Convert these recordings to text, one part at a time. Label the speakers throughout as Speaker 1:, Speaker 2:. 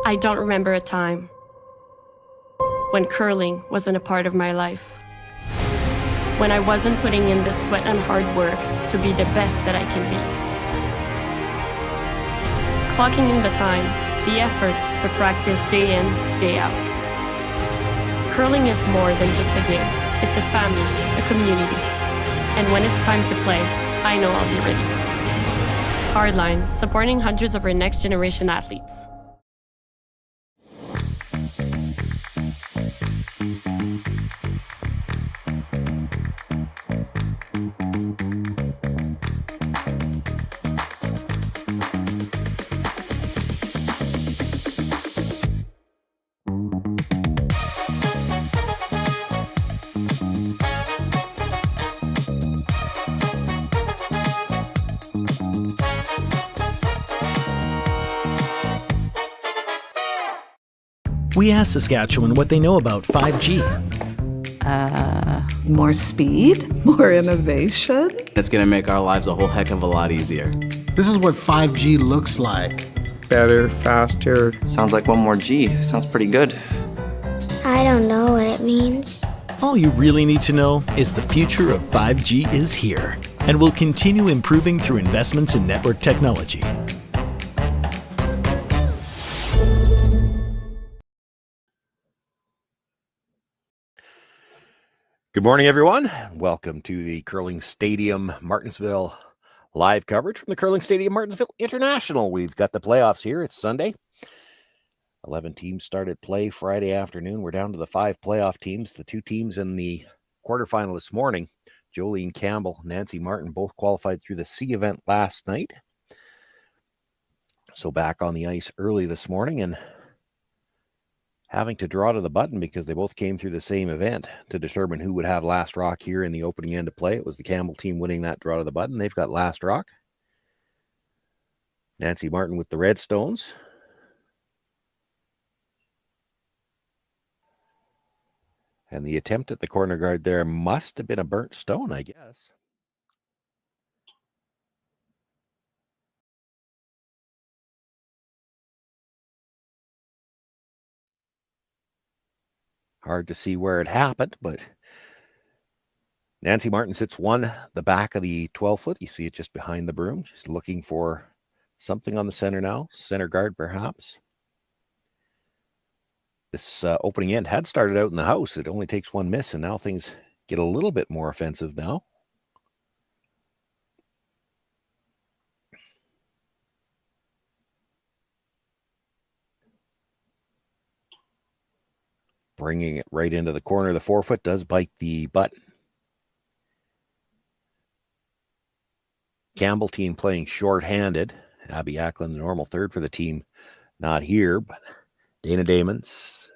Speaker 1: I don't remember a time when curling wasn't a part of my life. When I wasn't putting in the sweat and hard work to be the best that I can be. Clocking in the time, the effort to practice day in, day out. Curling is more than just a game. It's a family, a community. And when it's time to play, I know I'll be ready. Hardline, supporting hundreds of our next generation athletes.
Speaker 2: We asked Saskatchewan what they know about 5G.
Speaker 3: More speed, more innovation.
Speaker 4: It's gonna make our lives a whole heck of a lot easier.
Speaker 5: This is what 5G looks like.
Speaker 6: Better, faster.
Speaker 7: Sounds like one more G. Sounds pretty good.
Speaker 8: I don't know what it means.
Speaker 2: All you really need to know is the future of 5G is here and will continue improving through investments in network technology.
Speaker 9: Good morning, everyone. Welcome to the Curling Stadium Martensville live coverage from the Curling Stadium Martensville International. We've got the playoffs here. It's Sunday. 11 teams started play Friday afternoon. We're down to the 5 playoff teams. The 2 teams in the quarterfinal this morning, Jolene Campbell, Nancy Martin, both qualified through the C event last night. So back on the ice early this morning and having to draw to the button because they both came through the same event to determine who would have last rock here in the opening end of play. It was the Campbell team winning that draw to the button. They've got last rock. Nancy Martin with the Redstones. And the attempt at the corner guard there must have been a burnt stone, I guess. Hard to see where it happened, but Nancy Martin sits the back of the 12-foot. You see it just behind the broom. She's looking for something on the center now. Center guard, perhaps. This opening end had started out in the house. It only takes one miss, and now things get a little bit more offensive now. Bringing it right into the corner. The 4-foot does bite the button. Campbell team playing short-handed. Abby Ackland, the normal third for the team, not here, but Dana Demons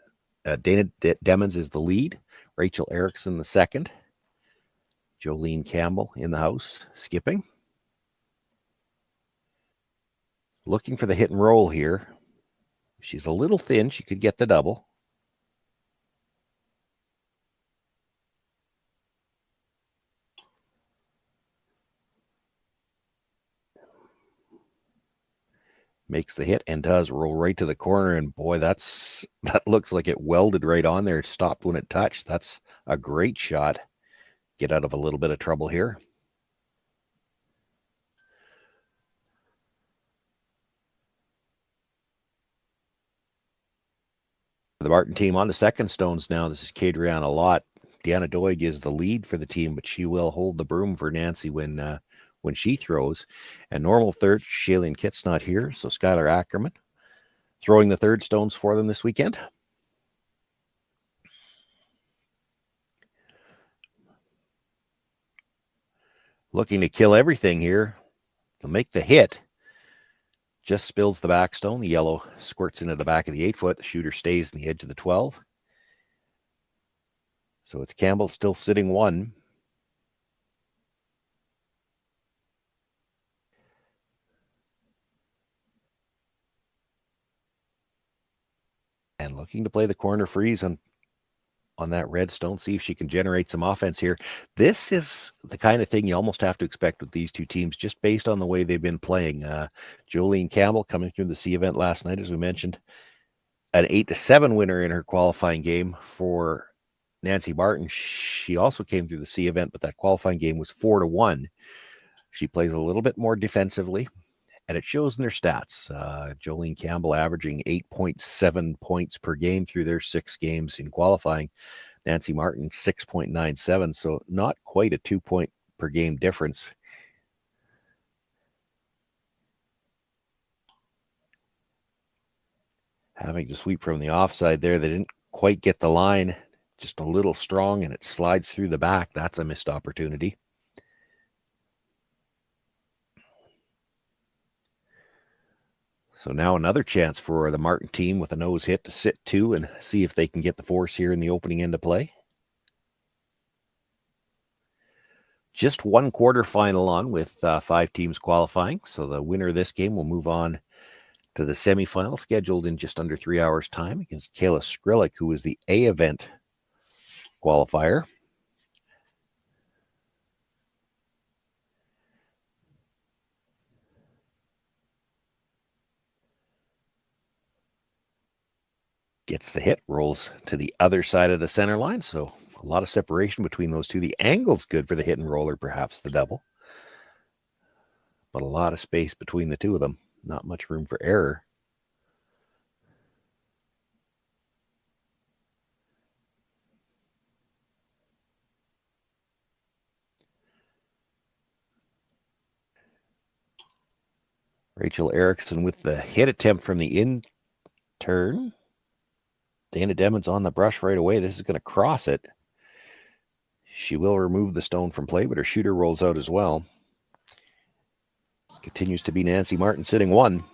Speaker 9: is the lead. Rachel Erickson the second. Jolene Campbell in the house, skipping. Looking for the hit and roll here. She's a little thin. She could get the double. Makes the hit and does roll right to the corner. And boy, that looks like it welded right on there. It stopped when it touched. That's a great shot. Get out of a little bit of trouble here. The Martin team on the second stones now. This is Cadriana Lott. Deanna Doig is the lead for the team, but she will hold the broom for Nancy when she throws. And normal third, Shailene Kitt's not here, so Skylar Ackerman throwing the third stones for them this weekend. Looking to kill everything here. To make the hit. Just spills the back stone. The yellow squirts into the back of the 8-foot. The shooter stays in the edge of the 12. So it's Campbell still sitting 1. And looking to play the corner freeze on that Redstone, see if she can generate some offense here. This is the kind of thing you almost have to expect with these two teams, just based on the way they've been playing. Jolene Campbell coming through the C event last night, as we mentioned, an 8-7 winner in her qualifying game for Nancy Martin. She also came through the C event, but that qualifying game was 4-1. She plays a little bit more defensively, and it shows in their stats. Jolene Campbell averaging 8.7 points per game through their 6 games in qualifying. Nancy Martin, 6.97, so not quite a 2-point per game difference. Having to sweep from the offside there. They didn't quite get the line, just a little strong, and it slides through the back. That's a missed opportunity. So now another chance for the Martin team with a nose hit to sit 2 and see if they can get the force here in the opening end of play. Just one quarterfinal on with 5 teams qualifying. So the winner of this game will move on to the semifinal, scheduled in just under 3 hours' time against Cailey Skrilleck, who is the A event qualifier. Gets the hit, rolls to the other side of the center line. So a lot of separation between those two. The angle's good for the hit and roller, perhaps the double. But a lot of space between the two of them. Not much room for error. Rachel Erickson with the hit attempt from the in turn. Dana Demons on the brush right away. This is going to cross it. She will remove the stone from play, but her shooter rolls out as well. Continues to be Nancy Martin sitting 1.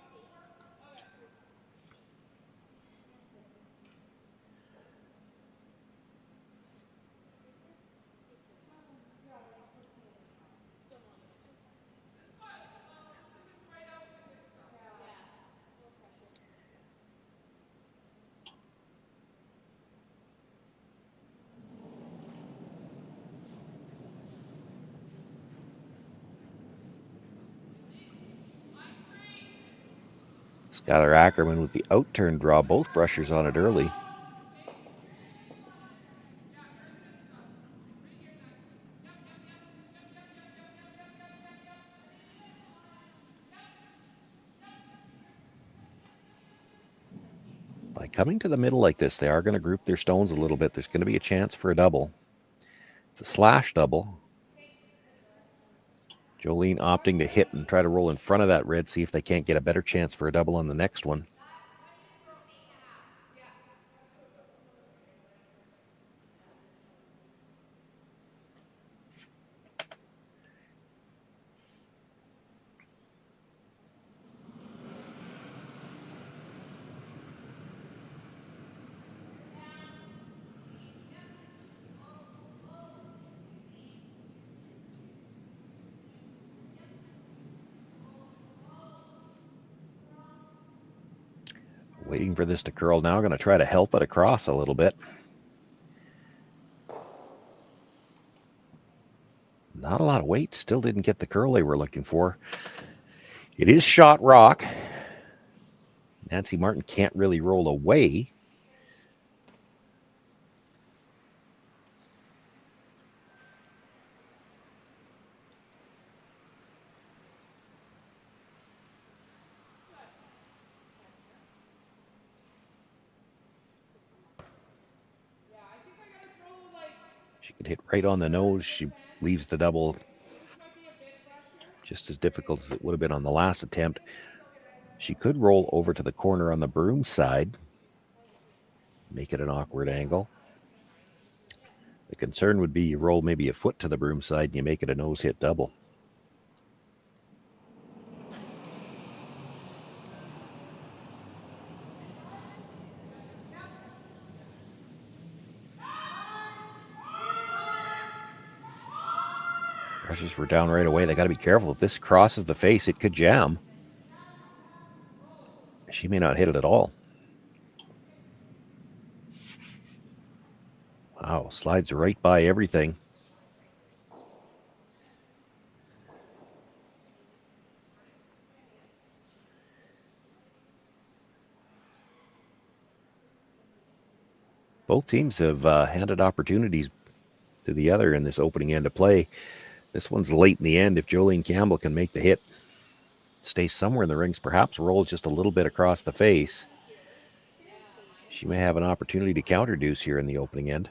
Speaker 9: Skylar Ackerman with the out-turn draw. Both brushers on it early. By coming to the middle like this, they are going to group their stones a little bit. There's going to be a chance for a double. It's a slash double. Jolene opting to hit and try to roll in front of that red, see if they can't get a better chance for a double on the next one. Waiting for this to curl now. Going to try to help it across a little bit. Not a lot of weight. Still didn't get the curl they were looking for. It is shot rock. Nancy Martin can't really roll away. She could hit right on the nose. She leaves the double just as difficult as it would have been on the last attempt. She could roll over to the corner on the broom side, make it an awkward angle. The concern would be you roll maybe a foot to the broom side and you make it a nose hit double. Brushes were down right away. They got to be careful. If this crosses the face, it could jam. She may not hit it at all. Wow, slides right by everything. Both teams have handed opportunities to the other in this opening end of play. This one's late in the end. If Jolene Campbell can make the hit, stay somewhere in the rings, perhaps roll just a little bit across the face, she may have an opportunity to counter-deuce here in the opening end.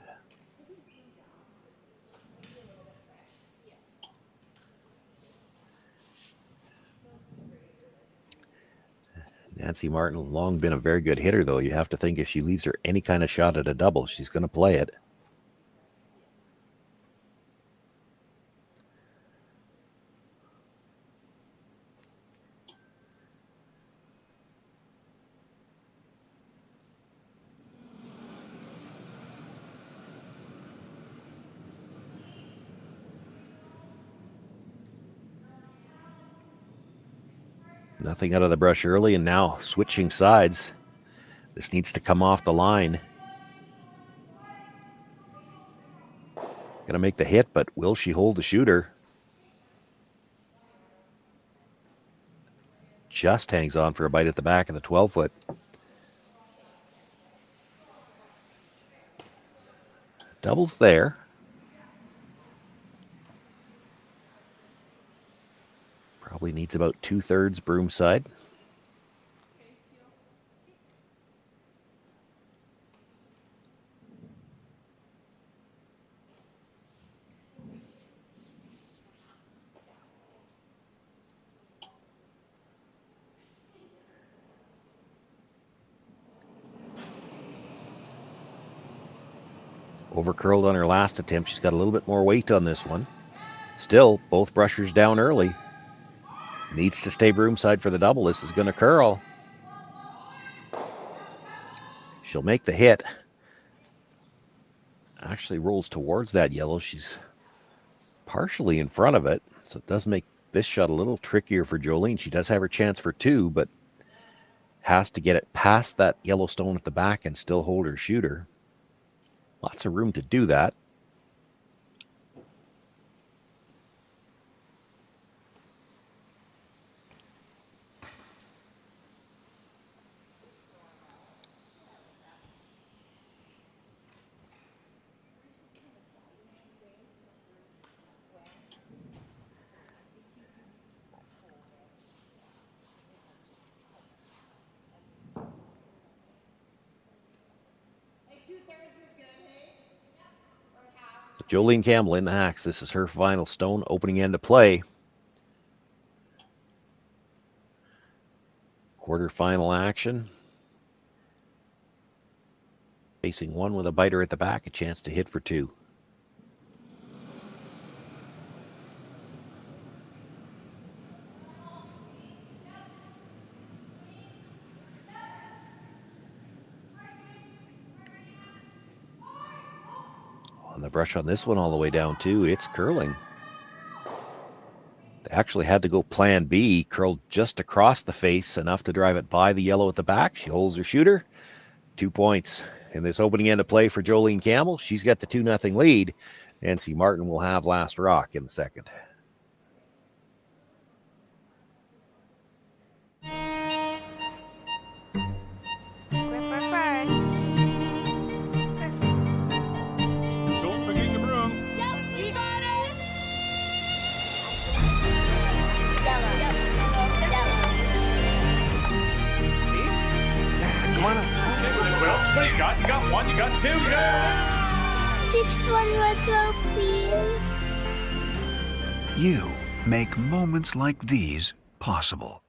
Speaker 9: Nancy Martin, long been a very good hitter, though. You have to think if she leaves her any kind of shot at a double, she's going to play it. Nothing out of the brush early, and now switching sides. This needs to come off the line. Gonna make the hit, but will she hold the shooter? Just hangs on for a bite at the back of the 12-foot. Double's there. Probably needs about 2/3 broom side. Over curled on her last attempt. She's got a little bit more weight on this one. Still, both brushers down early. Needs to stay broom side for the double. This is going to curl. She'll make the hit. Actually rolls towards that yellow. She's partially in front of it, so it does make this shot a little trickier for Jolene. She does have her chance for two, but has to get it past that yellow stone at the back and still hold her shooter. Lots of room to do that. Jolene Campbell in the hacks. This is her final stone, opening end of play. Quarterfinal action. Facing one with a biter at the back, a chance to hit for two. On the brush on this one all the way down too, it's curling. They actually had to go plan B, curled just across the face, enough to drive it by the yellow at the back. She holds her shooter. 2 points in this opening end of play for Jolene Campbell. She's got the 2-0 lead. Nancy Martin will have last rock in the second.
Speaker 10: What do you got? You got one, you got two, you got...
Speaker 8: Just one more throw, please.
Speaker 11: You make moments like these possible.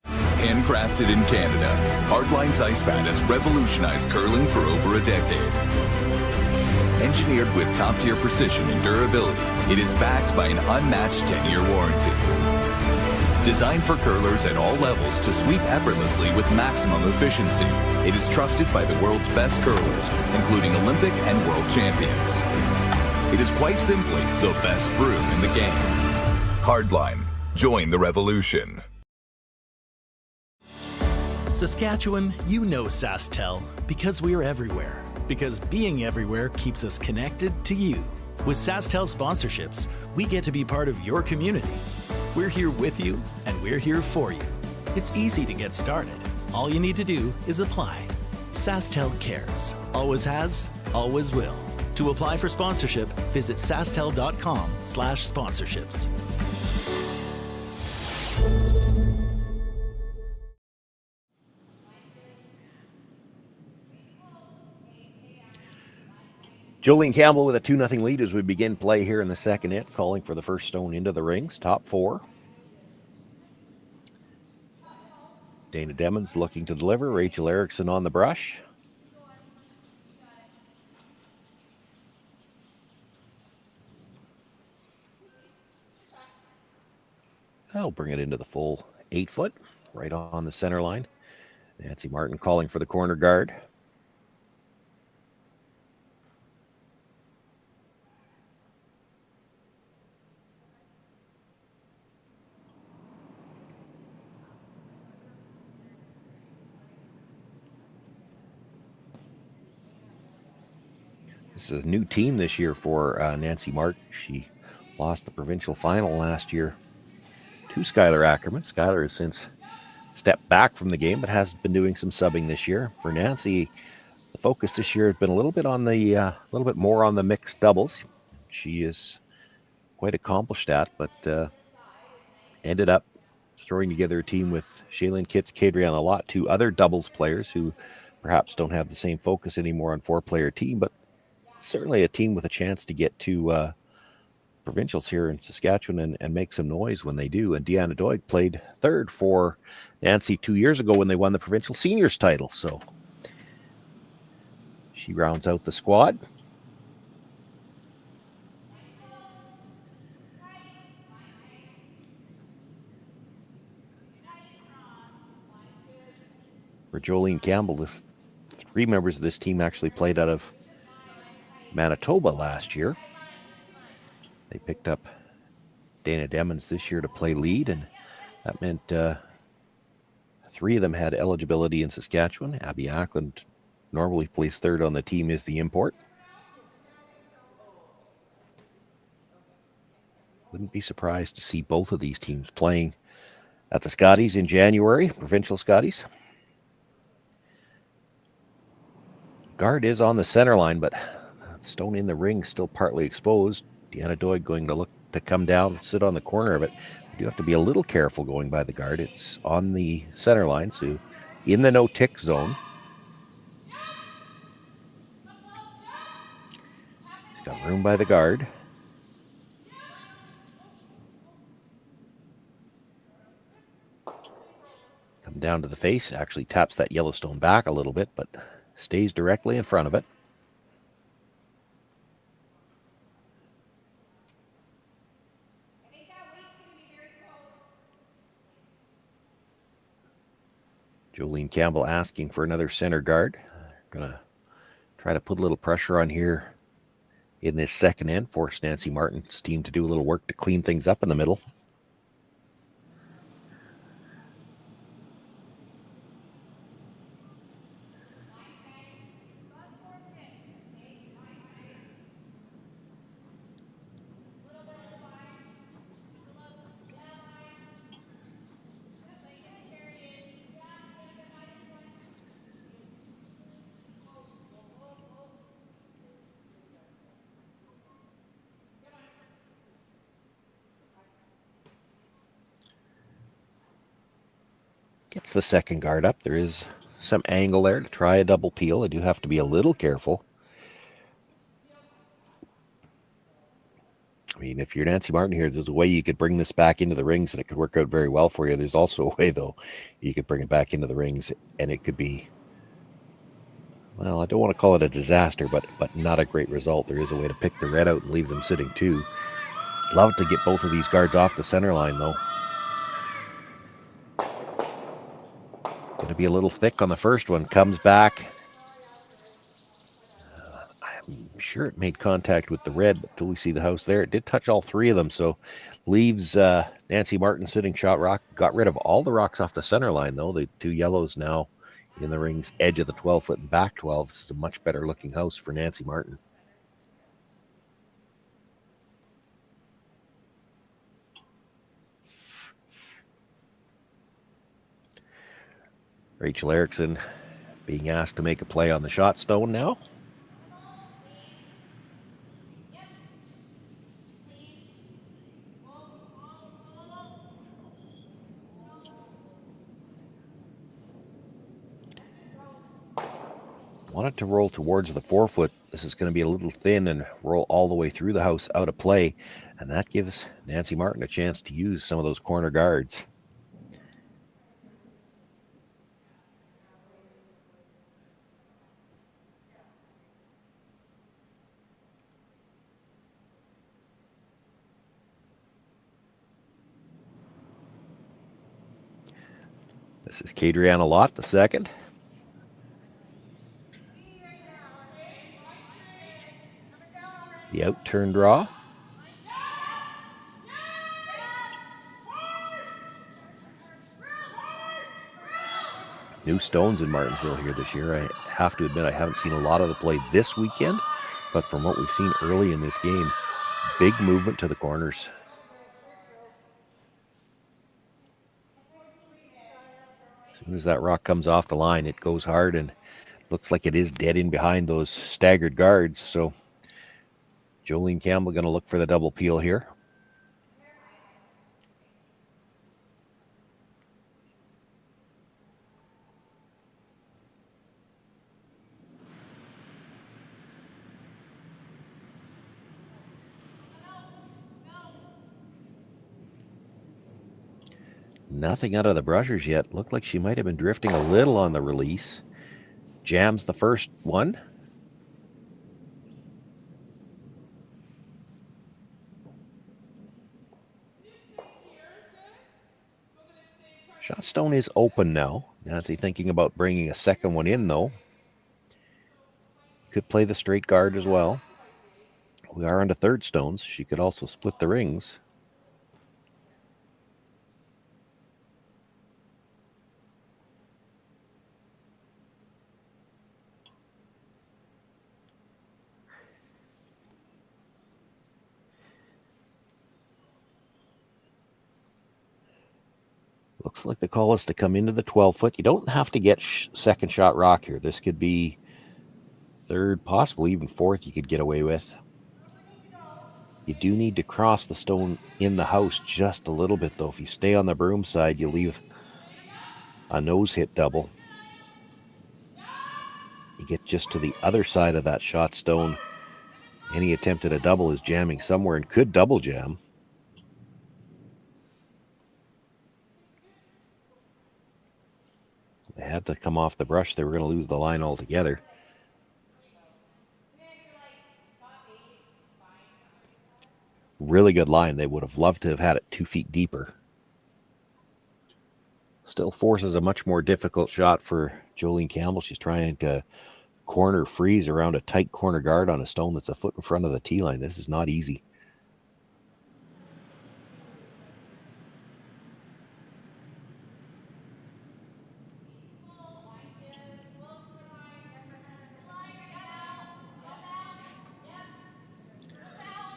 Speaker 12: Handcrafted in Canada, Hardline's Ice Pad has revolutionized curling for over a decade. Engineered with top-tier precision and durability, it is backed by an unmatched 10-year warranty. Designed for curlers at all levels to sweep effortlessly with maximum efficiency, it is trusted by the world's best curlers, including Olympic and world champions. It is quite simply the best broom in the game. Hardline. Join the revolution.
Speaker 2: Saskatchewan, you know SaskTel because we're everywhere. Because being everywhere keeps us connected to you. With SaskTel sponsorships, we get to be part of your community. We're here with you, and we're here for you. It's easy to get started. All you need to do is apply. SaskTel cares. Always has, always will. To apply for sponsorship, visit sastel.com/sponsorships.
Speaker 9: Jolene Campbell with a 2-0 lead as we begin play here in the second inning, calling for the first stone into the rings, top 4. Dana Demmons looking to deliver. Rachel Erickson on the brush. I'll bring it into the full 8-foot, right on the center line. Nancy Martin calling for the corner guard. This is a new team this year for Nancy Martin. She lost the provincial final last year to Skylar Ackerman. Skylar has since stepped back from the game, but has been doing some subbing this year. For Nancy, the focus this year has been a little bit more on the mixed doubles. She is quite accomplished at, but ended up throwing together a team with Shaylin Kitts, Kadriana Lott, 2 other doubles players who perhaps don't have the same focus anymore on 4-player team, but certainly a team with a chance to get to provincials here in Saskatchewan and make some noise when they do. And Deanna Doig played third for Nancy 2 years ago when they won the provincial seniors title. So she rounds out the squad. For Jolene Campbell, the 3 members of this team actually played out of Manitoba last year. They picked up Dana Demmons this year to play lead, and that meant 3 of them had eligibility in Saskatchewan. Abby Ackland normally plays third on the team, is the import. Wouldn't be surprised to see both of these teams playing at the Scotties in January, provincial Scotties. Guard is on the center line, but stone in the ring still partly exposed. Deanna Doig going to look to come down, sit on the corner of it. You do have to be a little careful going by the guard. It's on the center line, so in the no-tick zone. She's got room by the guard. Come down to the face, actually taps that Yellowstone back a little bit, but stays directly in front of it. Jolene Campbell asking for another center guard. Going to try to put a little pressure on here in this second end, force Nancy Martin's team to do a little work to clean things up in the middle. Gets the second guard up. There is some angle there to try a double peel. I do have to be a little careful. I mean, if you're Nancy Martin here, there's a way you could bring this back into the rings and it could work out very well for you. There's also a way, though, you could bring it back into the rings and it could be, well, I don't want to call it a disaster, but not a great result. There is a way to pick the red out and leave them sitting too. Love to get both of these guards off the center line, though. Going to be a little thick on the first one. Comes back. I'm sure it made contact with the red, but till we see the house there, it did touch all 3 of them. So leaves Nancy Martin sitting shot rock. Got rid of all the rocks off the center line, though. The 2 yellows now in the ring's edge of the 12-foot and back 12. This is a much better looking house for Nancy Martin. Rachel Erickson being asked to make a play on the shot stone now. Want it to roll towards the 4-foot. This is going to be a little thin and roll all the way through the house out of play. And that gives Nancy Martin a chance to use some of those corner guards. This is Kadriana Lott, the second. The out turn draw. New stones in Martensville here this year. I have to admit I haven't seen a lot of the play this weekend, but from what we've seen early in this game, big movement to the corners. As soon as that rock comes off the line, it goes hard and looks like it is dead in behind those staggered guards. So Jolene Campbell going to look for the double peel here. Nothing out of the brushers yet. Looked like she might have been drifting a little on the release. Jams the first one. Shot stone is open now. Nancy thinking about bringing a second one in, though. Could play the straight guard as well. We are onto third stones. She could also split the rings. Looks like the call is to come into the 12-foot. You don't have to get second shot rock here. This could be third, possibly even fourth you could get away with. You do need to cross the stone in the house just a little bit, though. If you stay on the broom side, you leave a nose hit double. You get just to the other side of that shot stone. Any attempt at a double is jamming somewhere and could double jam. They had to come off the brush. They were going to lose the line altogether. Really good line. They would have loved to have had it 2 feet deeper. Still forces a much more difficult shot for Jolene Campbell. She's trying to corner freeze around a tight corner guard on a stone that's a foot in front of the tee line. This is not easy.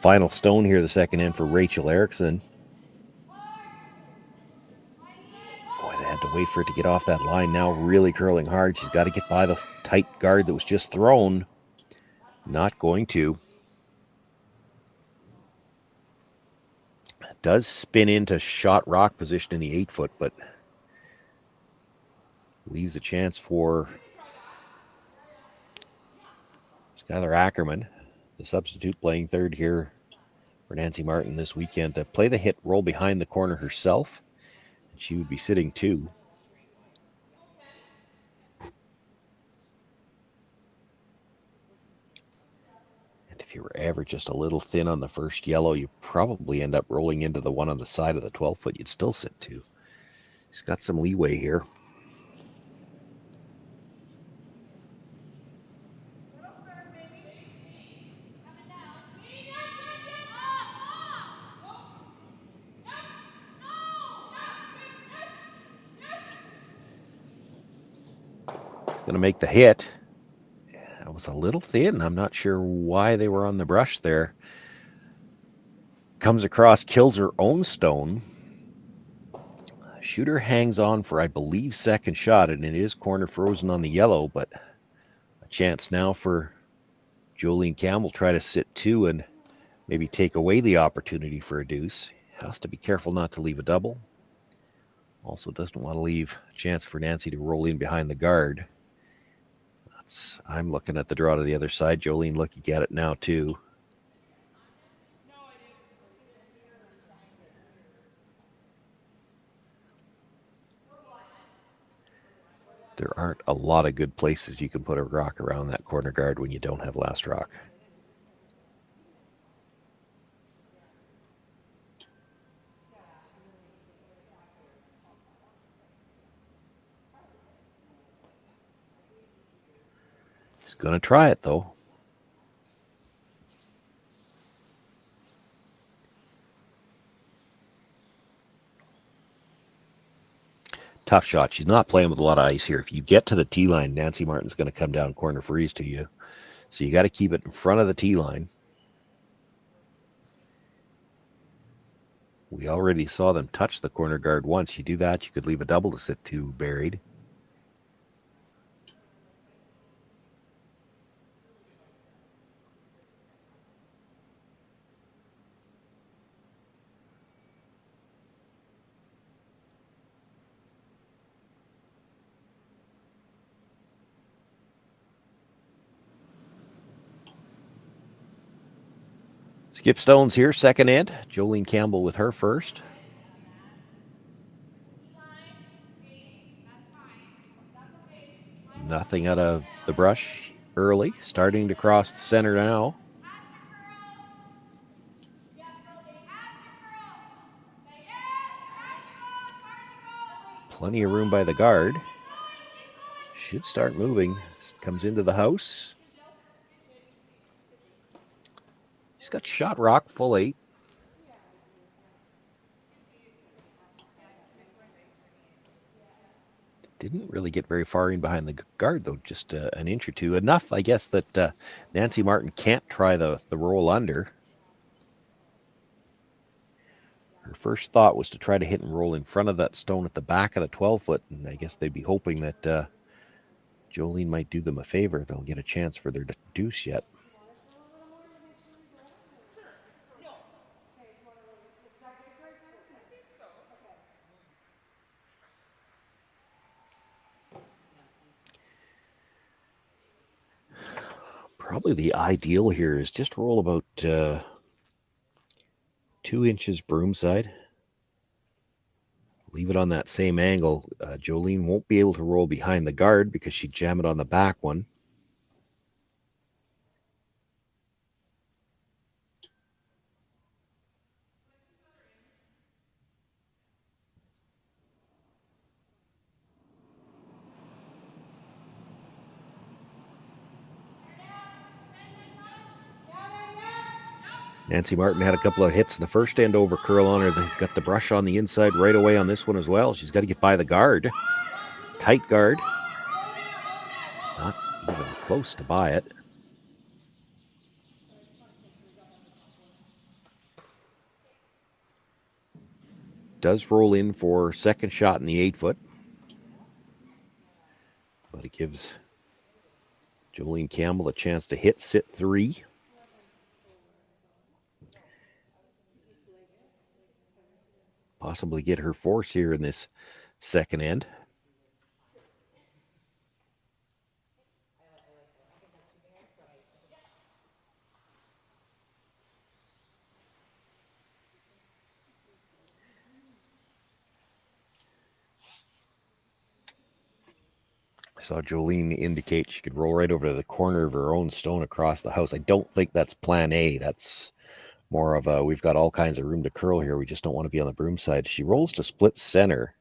Speaker 9: Final stone here, the second in for Rachel Erickson. Boy, they had to wait for it to get off that line. Now really curling hard. She's got to get by the tight guard that was just thrown. Not going to. Does spin into shot rock position in the 8-foot, but leaves a chance for Skylar Ackerman, the substitute playing third here for Nancy Martin this weekend, to play the hit, roll behind the corner herself. And she would be sitting 2. And if you were ever just a little thin on the first yellow, you probably end up rolling into the one on the side of the 12-foot. You'd still sit 2. She's got some leeway here. Going to make the hit. It was a little thin. I'm not sure why they were on the brush there. Comes across, kills her own stone. Shooter hangs on for, I believe, second shot, and it is corner frozen on the yellow, but a chance now for Jolene Campbell try to sit two and maybe take away the opportunity for a deuce. Has to be careful not to leave a double. Also doesn't want to leave a chance for Nancy to roll in behind the guard. I'm looking at the draw to the other side. Jolene looking at it now too. There aren't a lot of good places you can put a rock around that corner guard when you don't have last rock. He's going to try it, though. Tough shot. She's not playing with a lot of ice here. If you get to the tee line, Nancy Martin's going to come down corner freeze to you. So you got to keep it in front of the tee line. We already saw them touch the corner guard once. You do that, you could leave a double to sit two buried. Skip Stones here, second end. Jolene Campbell with her first. Nothing out of the brush early. Starting to cross the center now. Plenty of room by the guard. Should start moving. Comes into the house. He's got shot rock, full 8. Didn't really get very far in behind the guard, though, just an inch or two. Enough, I guess, that Nancy Martin can't try the roll under. Her first thought was to try to hit and roll in front of that stone at the back of the 12-foot, and I guess they'd be hoping that Jolene might do them a favor. They'll get a chance for their deuce yet. Probably the ideal here is just roll about 2 inches broomside. Leave it on that same angle. Jolene won't be able to roll behind the guard because she'd jam it on the back one. Nancy Martin had a couple of hits in the first end over curl on her. They've got the brush on the inside right away on this one as well. She's got to get by the guard. Tight guard. Not even close to buy it. Does roll in for second shot in the 8-foot. But it gives Jolene Campbell a chance to hit sit 3. Possibly get her force here in this second end. I saw Jolene indicate she could roll right over to the corner of her own stone across the house. I don't think that's plan A. That's more of a, we've got all kinds of room to curl here. We just don't want to be on the broom side. She rolls to split center.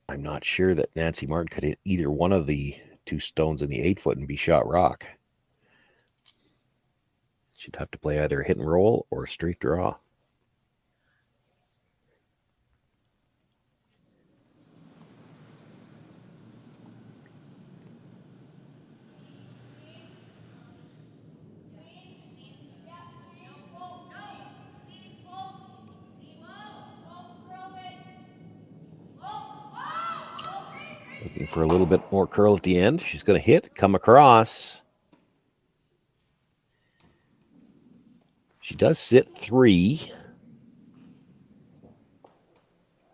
Speaker 9: I'm not sure that Nancy Martin could hit either one of the 2 stones in the 8-foot and be shot rock. She'd have to play either a hit and roll or a straight draw. Looking for a little bit more curl at the end. She's going to hit, come across. She does sit 3.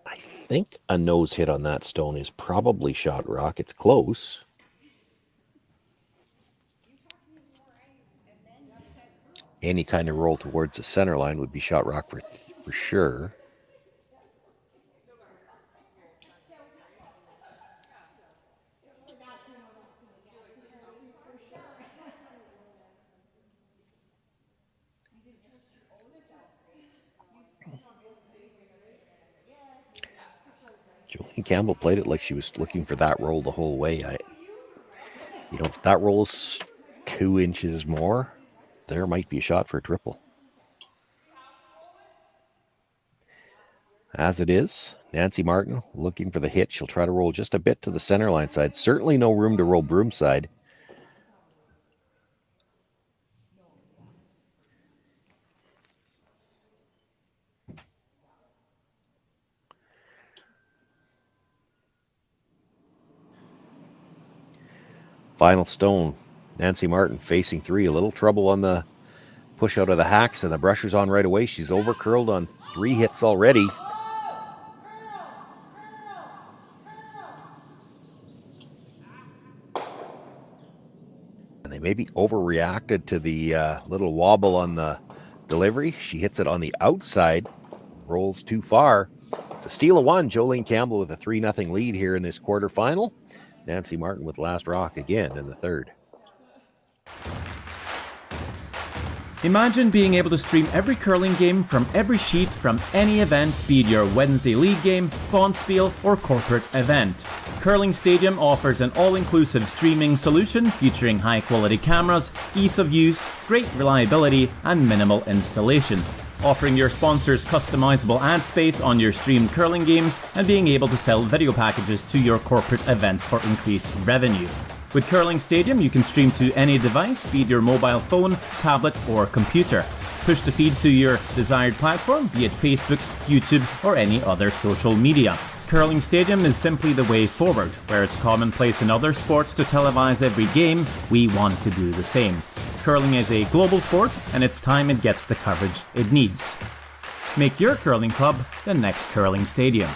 Speaker 9: I think a nose hit on that stone is probably shot rock. It's close. Any kind of roll towards the center line would be shot rock for sure. Jolene Campbell played it like she was looking for that roll the whole way. If that rolls 2 inches more, there might be a shot for a triple. As it is, Nancy Martin looking for the hit. She'll try to roll just a bit to the center line side. Certainly no room to roll broom side. Final stone. Nancy Martin facing 3. A little trouble on the push out of the hacks, and the brusher's on right away. She's over curled on 3 hits already. And they maybe overreacted to the little wobble on the delivery. She hits it on the outside, rolls too far. It's a steal of 1. Jolene Campbell with a 3-0 lead here in this quarterfinal. Nancy Martin with last rock again in the third.
Speaker 13: Imagine being able to stream every curling game from every sheet from any event, be it your Wednesday league game, bonspiel, or corporate event. Curling Stadium offers an all-inclusive streaming solution featuring high-quality cameras, ease of use, great reliability, and minimal installation. Offering your sponsors customizable ad space on your streamed curling games and being able to sell video packages to your corporate events for increased revenue. With Curling Stadium, you can stream to any device, be it your mobile phone, tablet, or computer. Push the feed to your desired platform, be it Facebook, YouTube, or any other social media. Curling Stadium is simply the way forward. Where it's commonplace in other sports to televise every game, we want to do the same. Curling is a global sport, and it's time it gets the coverage it needs. Make your curling club the next Curling Stadium.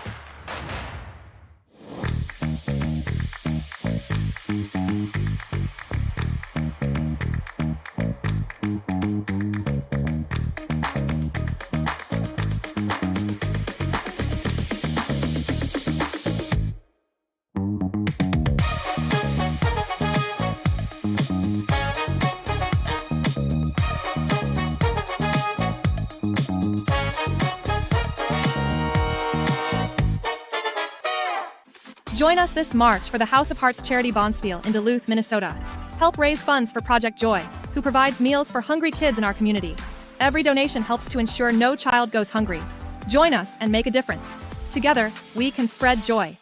Speaker 14: Join us this March for the House of Hearts Charity Bonspiel in Duluth, Minnesota. Help raise funds for Project Joy, who provides meals for hungry kids in our community. Every donation helps to ensure no child goes hungry. Join us and make a difference. Together, we can spread joy.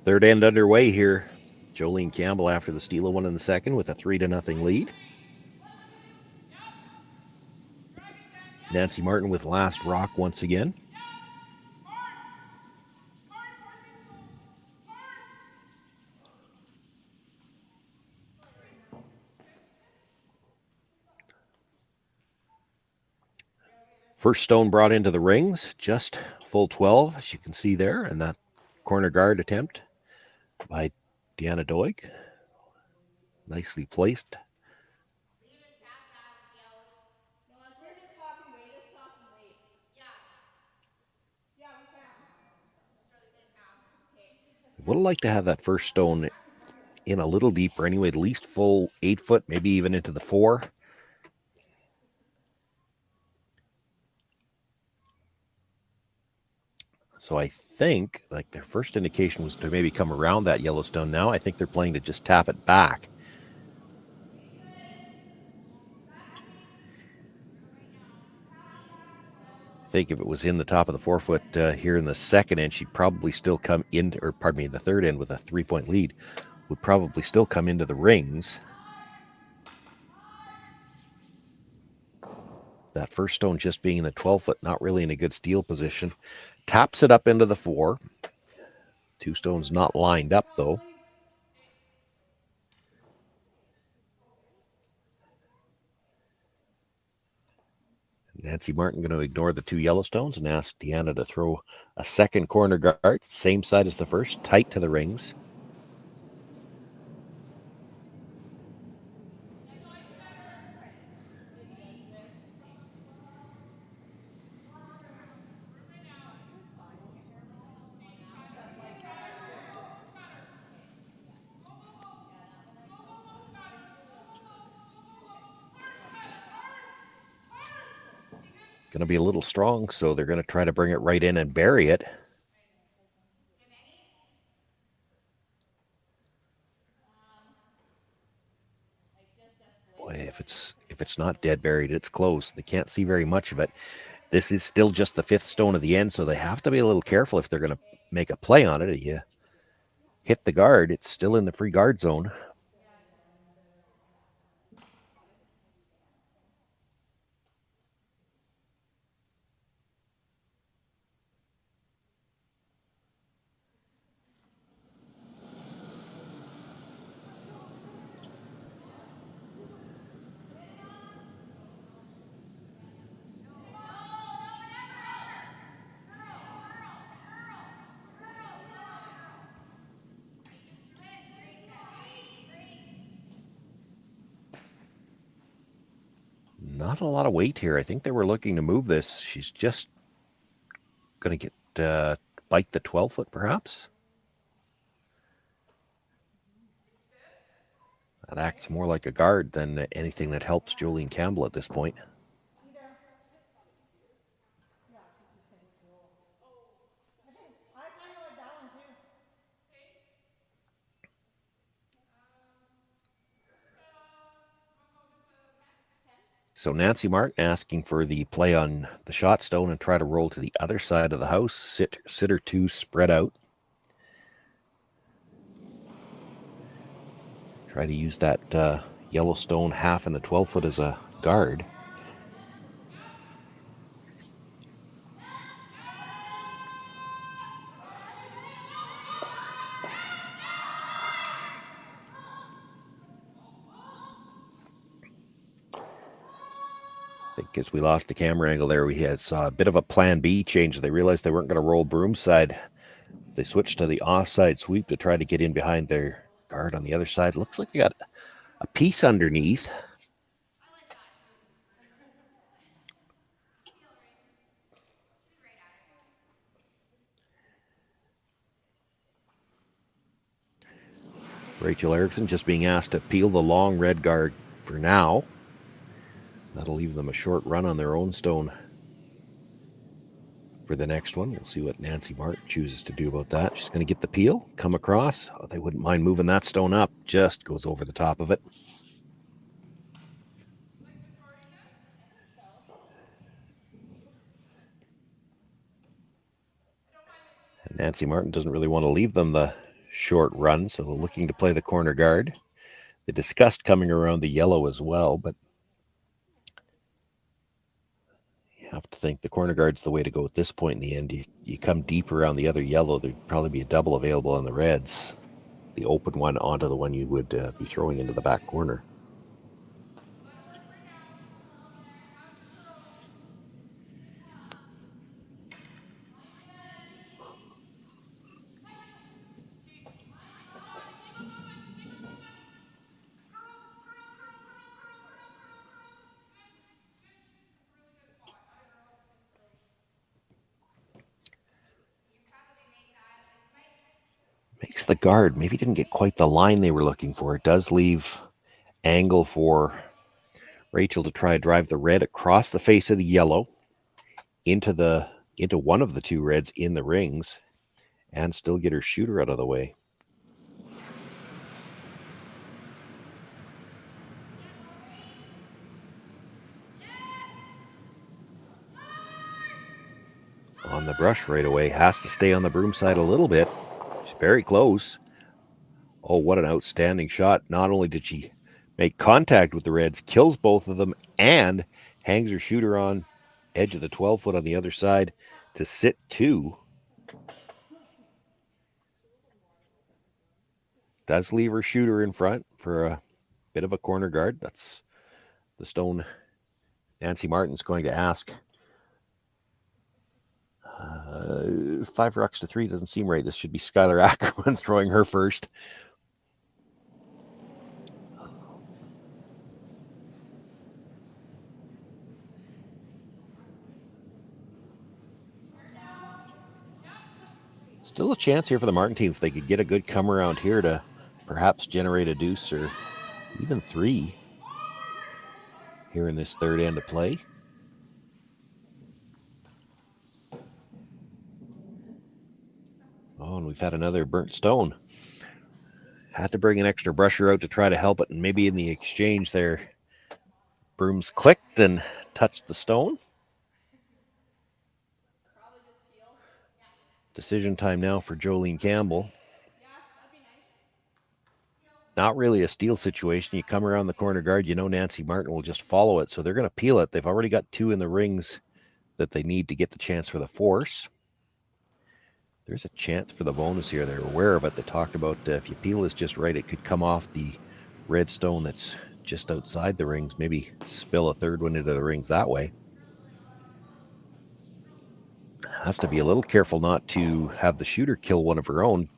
Speaker 9: Third end underway here. Jolene Campbell after the steal of 1 in the second with a 3-0 lead. Nancy Martin with last rock once again. First stone brought into the rings, just full 12, as you can see there, and that corner guard attempt by Deanna Doig. Nicely placed. Would have liked to have that first stone in a little deeper anyway, at least full 8 foot, maybe even into the 4. So I think like their first indication was to maybe come around that yellow stone. Now I think they're playing to just tap it back. I think if it was in the top of the 4 foot here in the second end, she'd probably still come in, or pardon me, the third end with a 3-point lead, would probably still come into the rings. That first stone just being in the 12-foot, not really in a good steal position. Taps it up into the 4. 2 stones not lined up, though. Nancy Martin going to ignore the 2 yellow stones and ask Deanna to throw a second corner guard, same side as the first, tight to the rings. Going to be a little strong, so they're going to try to bring it right in and bury it. Boy, if it's not dead buried, it's close. They can't see very much of it. This is still just the 5th stone of the end, so they have to be a little careful if they're going to make a play on it. You hit the guard, it's still in the free guard zone. Not a lot of weight here. I think they were looking to move this. She's just going to get bite the 12-foot, perhaps. That acts more like a guard than anything that helps Jolene Campbell at this point. So Nancy Martin asking for the play on the shot stone and try to roll to the other side of the house. Sitter 2 spread out. Try to use that yellow stone half in the 12-foot as a guard. I think as we lost the camera angle there, we saw a bit of a plan B change. They realized they weren't going to roll broomside. They switched to the offside sweep to try to get in behind their guard on the other side. Looks like they got a piece underneath. Rachel Erickson just being asked to peel the long red guard for now. That'll leave them a short run on their own stone for the next one. We'll see what Nancy Martin chooses to do about that. She's going to get the peel, come across. Oh, they wouldn't mind moving that stone up. Just goes over the top of it. And Nancy Martin doesn't really want to leave them the short run, so they're looking to play the corner guard. They discussed coming around the yellow as well, but have to think the corner guard's the way to go at this point in the end. You come deep around the other yellow, there'd probably be a double available on the reds. The open one onto the one you would be throwing into the back corner. Makes the guard, maybe didn't get quite the line they were looking for. It does leave angle for Rachel to try to drive the red across the face of the yellow into one of the 2 reds in the rings and still get her shooter out of the way. On the brush right away, has to stay on the broom side a little bit. She's very close. Oh, what an outstanding shot. Not only did she make contact with the reds, kills both of them, and hangs her shooter on edge of the 12-foot on the other side to sit 2. Does leave her shooter in front for a bit of a corner guard. That's the stone Nancy Martin's going to ask. 5 rucks to 3 doesn't seem right. This should be Skylar Ackerman throwing her first. Still a chance here for the Martin team if they could get a good come around here to perhaps generate a deuce or even 3 here in this third end of play. Oh, and we've had another burnt stone. Had to bring an extra brusher out to try to help it, and maybe in the exchange there, brooms clicked and touched the stone. Decision time now for Jolene Campbell. Not really a steal situation. You come around the corner guard, you know Nancy Martin will just follow it, so they're going to peel it. They've already got 2 in the rings that they need to get the chance for the force. There's a chance for the bonus here. They're aware of it. They talked about if you peel this just right, it could come off the red stone that's just outside the rings, maybe spill a third one into the rings that way. Has to be a little careful not to have the shooter kill one of her own.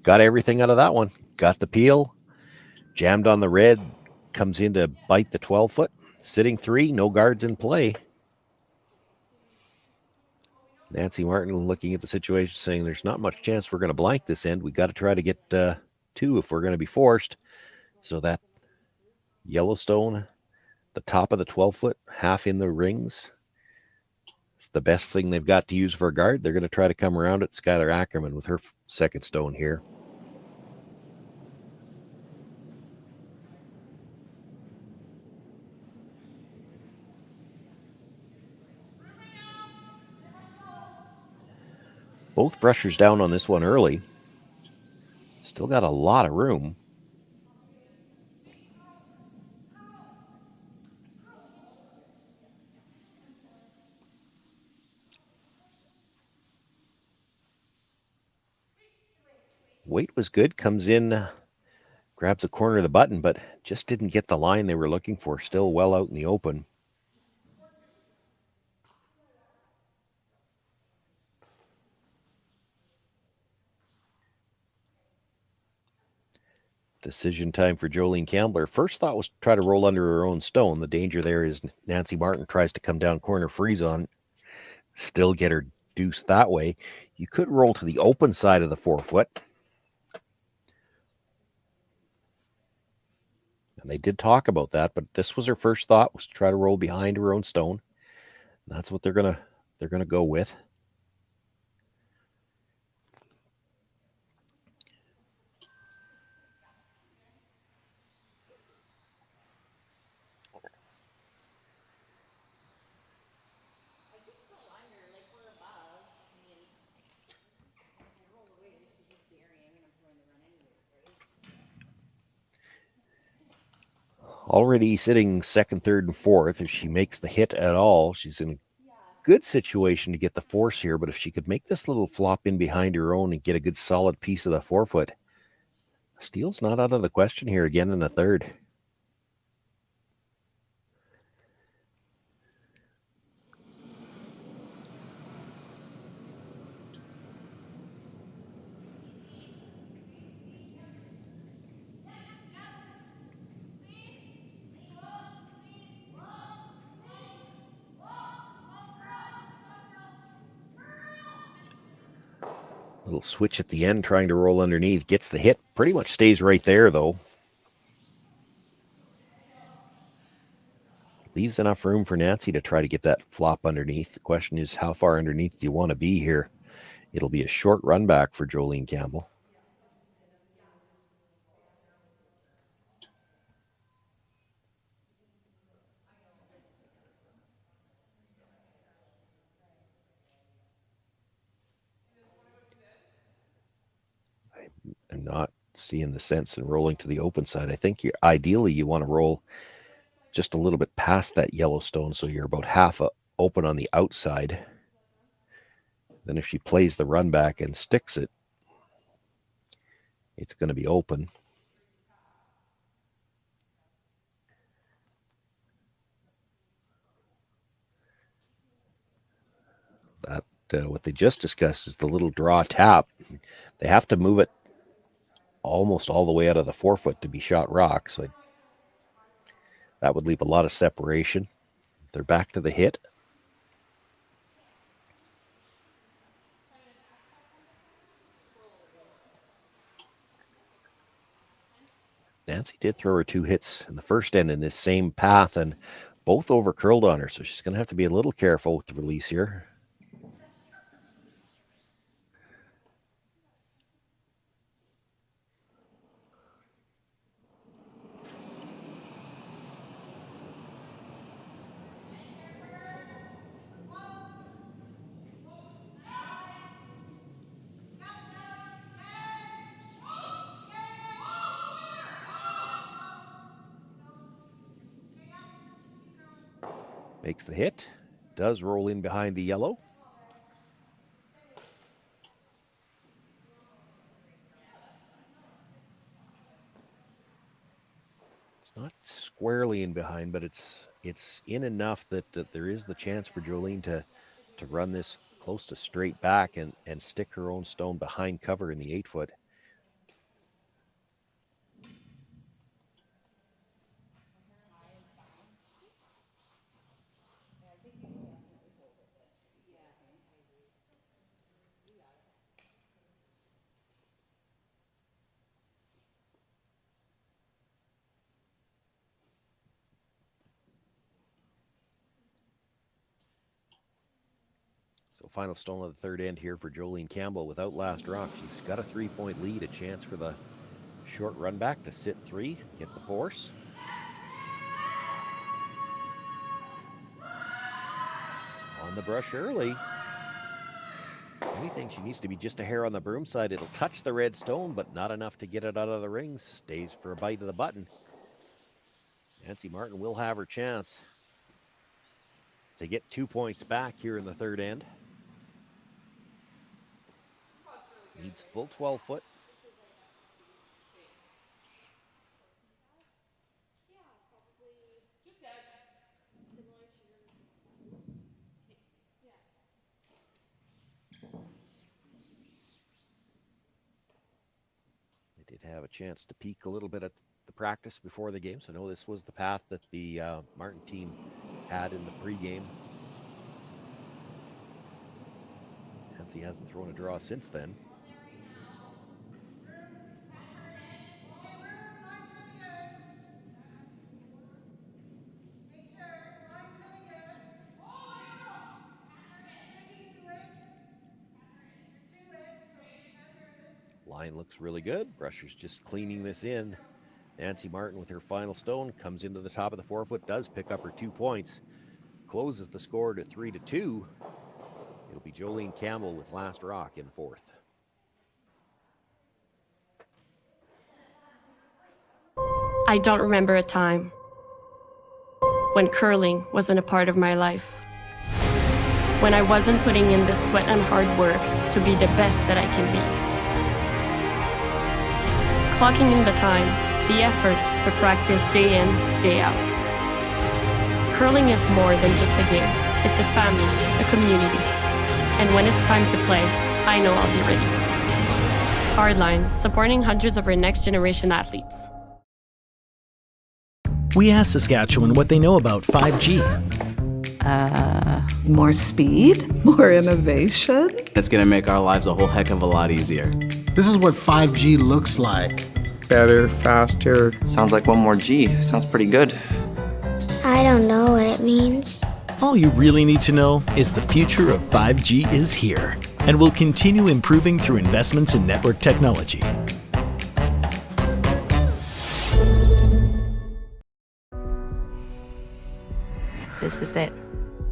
Speaker 9: Got everything out of that one. Got the peel. Jammed on the red. Comes in to bite the 12-foot. Sitting 3. No guards in play. Nancy Martin looking at the situation saying there's not much chance we're going to blank this end. We got to try to get 2 if we're going to be forced. So that Yellowstone, the top of the 12-foot, half in the rings. It's the best thing they've got to use for a guard. They're going to try to come around it. Skylar Ackerman with her second stone here. Both brushers down on this one early. Still got a lot of room. Weight was good, comes in, grabs the corner of the button, but just didn't get the line they were looking for. Still well out in the open. Decision time for Jolene Campbell. Her first thought was to try to roll under her own stone. The danger there is Nancy Martin tries to come down corner freeze on, still get her deuce that way. You could roll to the open side of the 4-foot. And they did talk about that, but this was her first thought, was to try to roll behind her own stone. And that's what they're gonna go with. Already sitting second, third, and fourth. If she makes the hit at all, she's in a good situation to get the force here. But if she could make this little flop in behind her own and get a good solid piece of the 4-foot, steal's not out of the question here again in the third. Little switch at the end, trying to roll underneath. Gets the hit. Pretty much stays right there, though. Leaves enough room for Nancy to try to get that flop underneath. The question is, how far underneath do you want to be here? It'll be a short run back for Jolene Campbell. I'm not seeing the sense in rolling to the open side. I think ideally you want to roll just a little bit past that Yellowstone, so you're about half open on the outside. Then if she plays the run back and sticks it, it's going to be open. That what they just discussed is the little draw tap. They have to move it almost all the way out of the 4-foot to be shot rock, so that would leave a lot of separation. They're back to the hit. Nancy did throw her 2 hits in the first end in this same path, and both over curled on her, so she's going to have to be a little careful with the release here. Makes the hit, does roll in behind the yellow. It's not squarely in behind, but it's in enough that there is the chance for Jolene to run this close to straight back and stick her own stone behind cover in the 8-foot. Final stone of the third end here for Jolene Campbell without last rock. She's got a 3-point lead, a chance for the short run back to sit 3, get the force. On the brush early. If anything, she needs to be just a hair on the broom side. It'll touch the red stone, but not enough to get it out of the rings. Stays for a bite of the button. Nancy Martin will have her chance to get 2 points back here in the third end. Needs full 12-foot. They did have a chance to peek a little bit at the practice before the game, so no, this was the path that the Martin team had in the pregame. Nancy hasn't thrown a draw since then. Line looks really good. Brusher's just cleaning this in. Nancy Martin with her final stone comes into the top of the 4-foot, does pick up her 2 points, closes the score to 3-2. It'll be Jolene Campbell with last rock in the 4th.
Speaker 1: I don't remember a time when curling wasn't a part of my life. When I wasn't putting in the sweat and hard work to be the best that I can be. Clocking in the time, the effort to practice day in, day out. Curling is more than just a game. It's a family, a community. And when it's time to play, I know I'll be ready. Hardline, supporting hundreds of our next generation athletes.
Speaker 2: We asked Saskatchewan what they know about 5G.
Speaker 3: More speed, more innovation.
Speaker 4: It's gonna make our lives a whole heck of a lot easier.
Speaker 5: This is what 5G looks like.
Speaker 6: Better, faster.
Speaker 7: Sounds like 1 more G. Sounds pretty good.
Speaker 8: I don't know what it means.
Speaker 2: All you really need to know is the future of 5G is here and will continue improving through investments in network technology.
Speaker 15: This is it.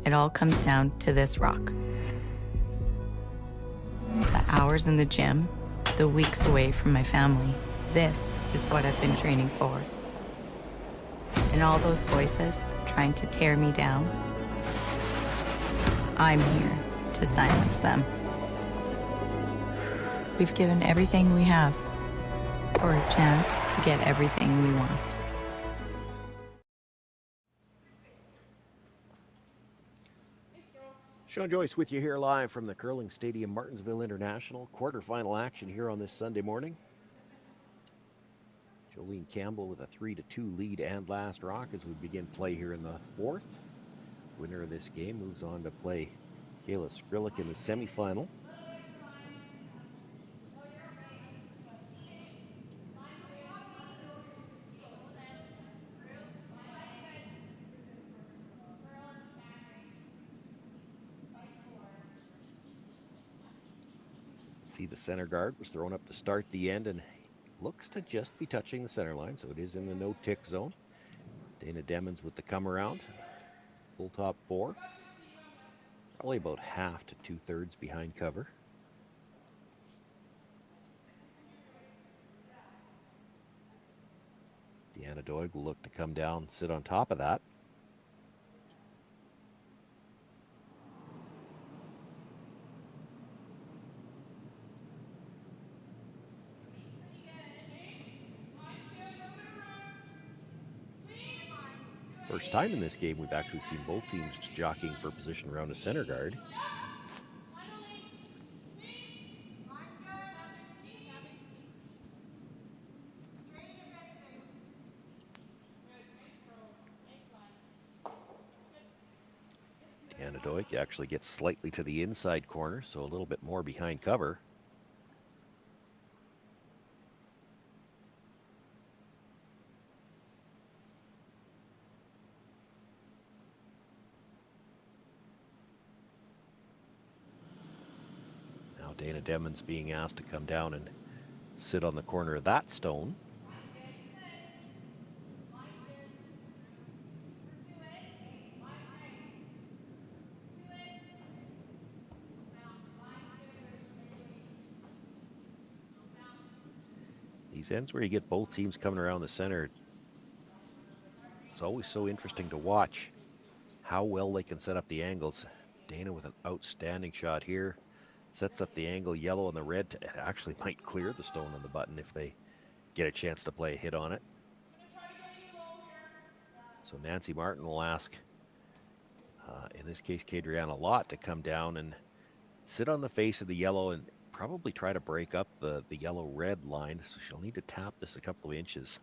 Speaker 15: It all comes down to this rock. The hours in the gym, the weeks away from my family. This is what I've been training for. and all those voices trying to tear me down, I'm here to silence them. We've given everything we have for a chance to get everything we want.
Speaker 9: Shawn, Joyce with you here live from the Curling Stadium, Martensville International. Quarterfinal action here on this Sunday morning. Jolene Campbell with a 3-2 lead and last rock as we begin play here in the fourth. Winner of this game moves on to play Cailey in the semifinal. See, the center guard was thrown up to start the end and looks to just be touching the center line, so it is in the no-tick zone. Dana Demmons with the come around. Full top four. Probably about half to two-thirds behind cover. Deanna Doig will look to come down, sit on top of that. First time in this game we've actually seen both teams jockeying for position around a center guard. Deanna Doig actually gets slightly to the inside corner, so a little bit more behind cover. Dana Demmons being asked to come down and sit on the corner of that stone. These ends where you get both teams coming around the center, it's always so interesting to watch how well they can set up the angles. Dana with an outstanding shot here. Sets up the angle, yellow and the red. It actually might clear the stone on the button if they get a chance to play a hit on it. So Nancy Martin will ask, in this case, Kadriana Lott, to come down and sit on the face of the yellow and probably try to break up the yellow-red line. So she'll need to tap this a couple of inches.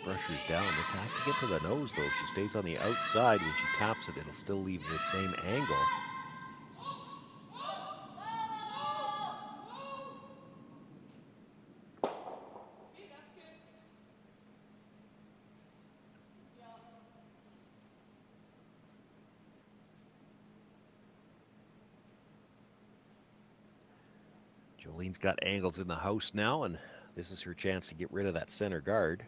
Speaker 9: Brusher's down. This has to get to the nose, though. She stays on the outside. When she taps it, it'll still leave the same angle. Jolene's got angles in the house now, and this is her chance to get rid of that center guard.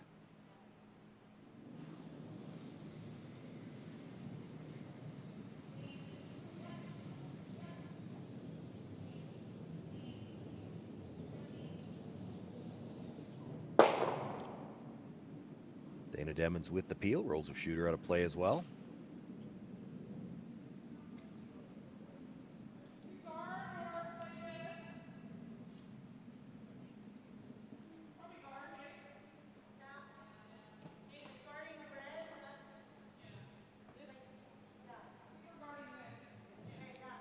Speaker 9: Dana Demmons with the peel, rolls a shooter out of play as well.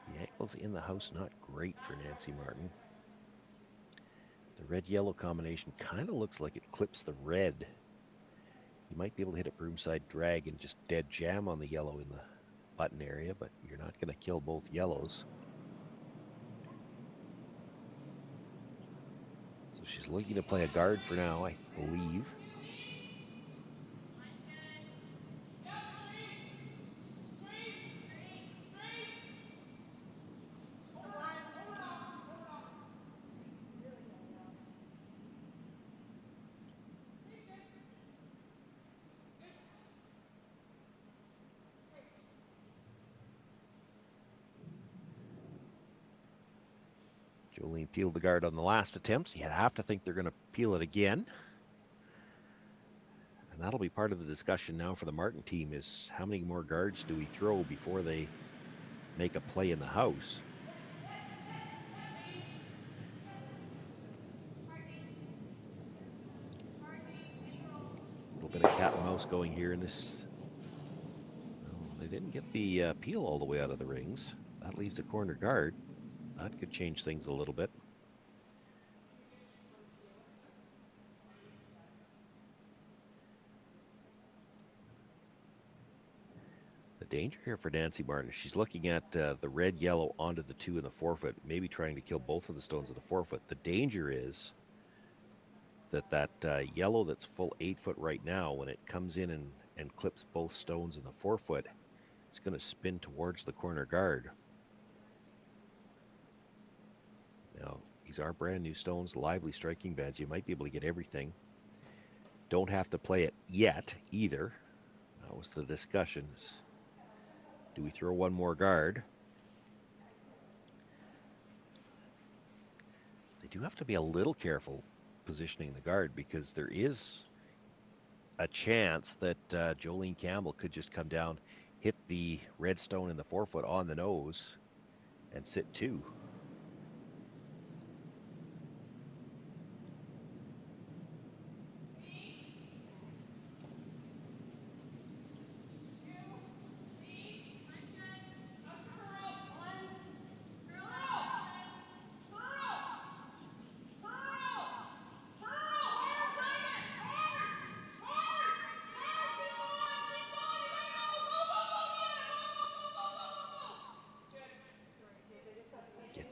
Speaker 9: The angles in the house not great for Nancy Martin. The red-yellow combination kind of looks like it clips the red. You might be able to hit a broomside drag and just dead jam on the yellow in the button area, but you're not going to kill both yellows. So she's looking to play a guard for now, I believe. Jolene peeled the guard on the last attempt. You have to think they're going to peel it again. And that'll be part of the discussion now for the Martin team is how many more guards do we throw before they make a play in the house? A little bit of cat and mouse going here in this. Oh, they didn't get the peel all the way out of the rings. That leaves the corner guard. That could change things a little bit. The danger here for Nancy Martin, she's looking at the red, yellow onto the 2 in the forefoot, maybe trying to kill both of the stones in the forefoot. The danger is that yellow that's full 8 foot right now, when it comes in and clips both stones in the forefoot, it's going to spin towards the corner guard. Now, these are brand new stones, lively striking beds. You might be able to get everything. Don't have to play it yet either. That was the discussion. Do we throw one more guard? They do have to be a little careful positioning the guard because there is a chance that Jolene Campbell could just come down, hit the red stone in the forefoot on the nose, and sit 2.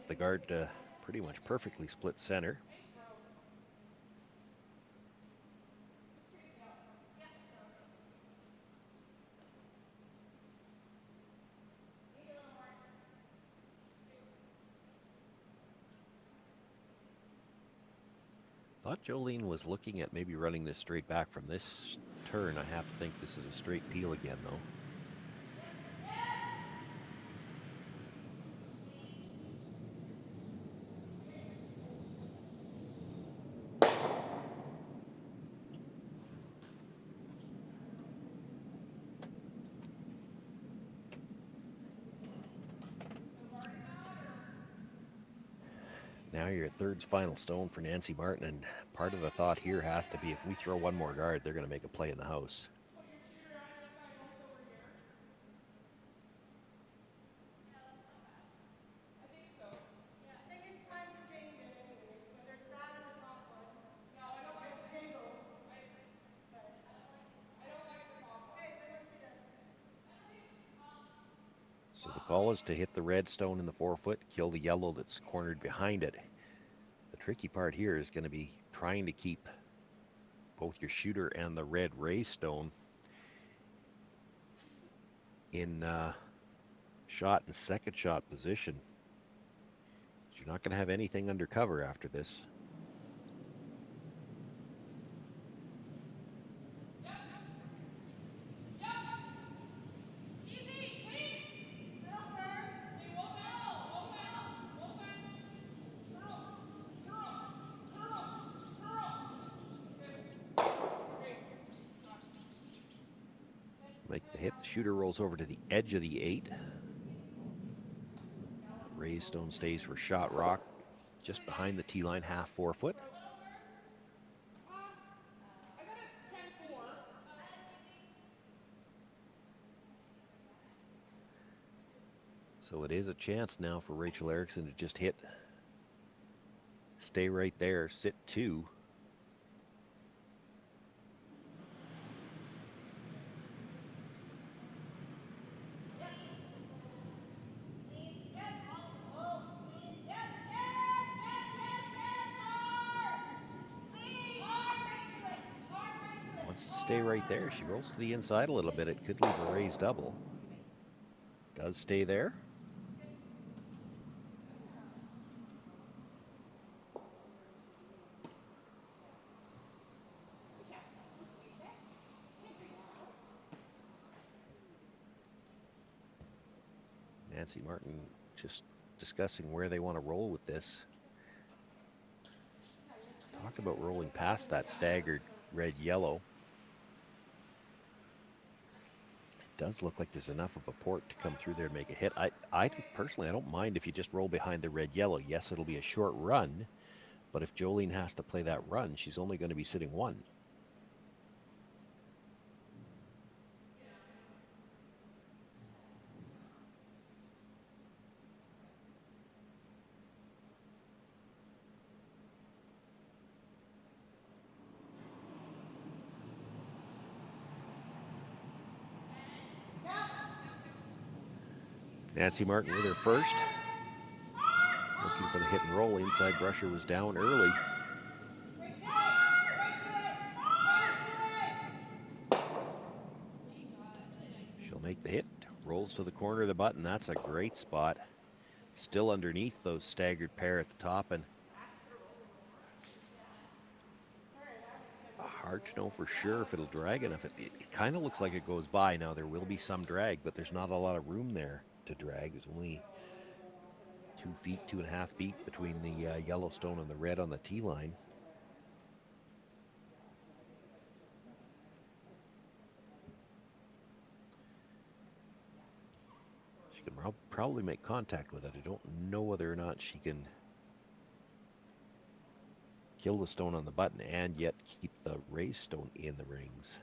Speaker 9: The guard pretty much perfectly split center. Thought Jolene was looking at maybe running this straight back from this turn. I have to think this is a straight peel again, though. Now your third final stone for Nancy Martin, and part of the thought here has to be if we throw one more guard, they're going to make a play in the house. So the call is to hit the red stone in the forefoot, kill the yellow that's cornered behind it. The tricky part here is going to be trying to keep both your shooter and the red raised stone in shot and second shot position. You're not going to have anything under cover after this. Make the hit. The shooter rolls over to the edge of the 8. Raised stone stays for shot rock, just behind the tee line, half 4 foot. So it is a chance now for Rachel Erickson to just hit, stay right there, sit 2. Stay right there. She rolls to the inside a little bit. It could leave a raised double. Does stay there. Nancy Martin just discussing where they want to roll with this. Talk about rolling past that staggered red-yellow. It does look like there's enough of a port to come through there and make a hit. I personally, I don't mind if you just roll behind the red-yellow. Yes, it'll be a short run, but if Jolene has to play that run, she's only going to be sitting one. Nancy Martin with her first. Looking for the hit and roll. Inside brusher was down early. She'll make the hit. Rolls to the corner of the button. That's a great spot. Still underneath those staggered pair at the top, and hard to know for sure if it'll drag enough. It kind of looks like it goes by. Now there will be some drag, but there's not a lot of room there to drag. There's only 2 feet, 2.5 feet between the Yellowstone and the red on the tee line. She can probably make contact with it. I don't know whether or not she can kill the stone on the button and yet keep the raised stone in the rings.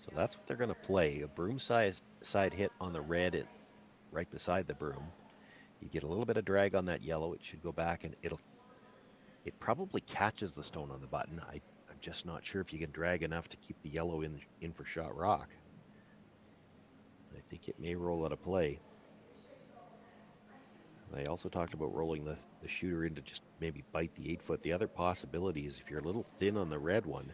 Speaker 9: So that's what they're going to play, a broom side hit on the red and right beside the broom. You get a little bit of drag on that yellow. It should go back, and it probably catches the stone on the button. I'm just not sure if you can drag enough to keep the yellow in for shot rock. I think it may roll out of play. I also talked about rolling the shooter in to just maybe bite the 8-foot. The other possibility is if you're a little thin on the red one,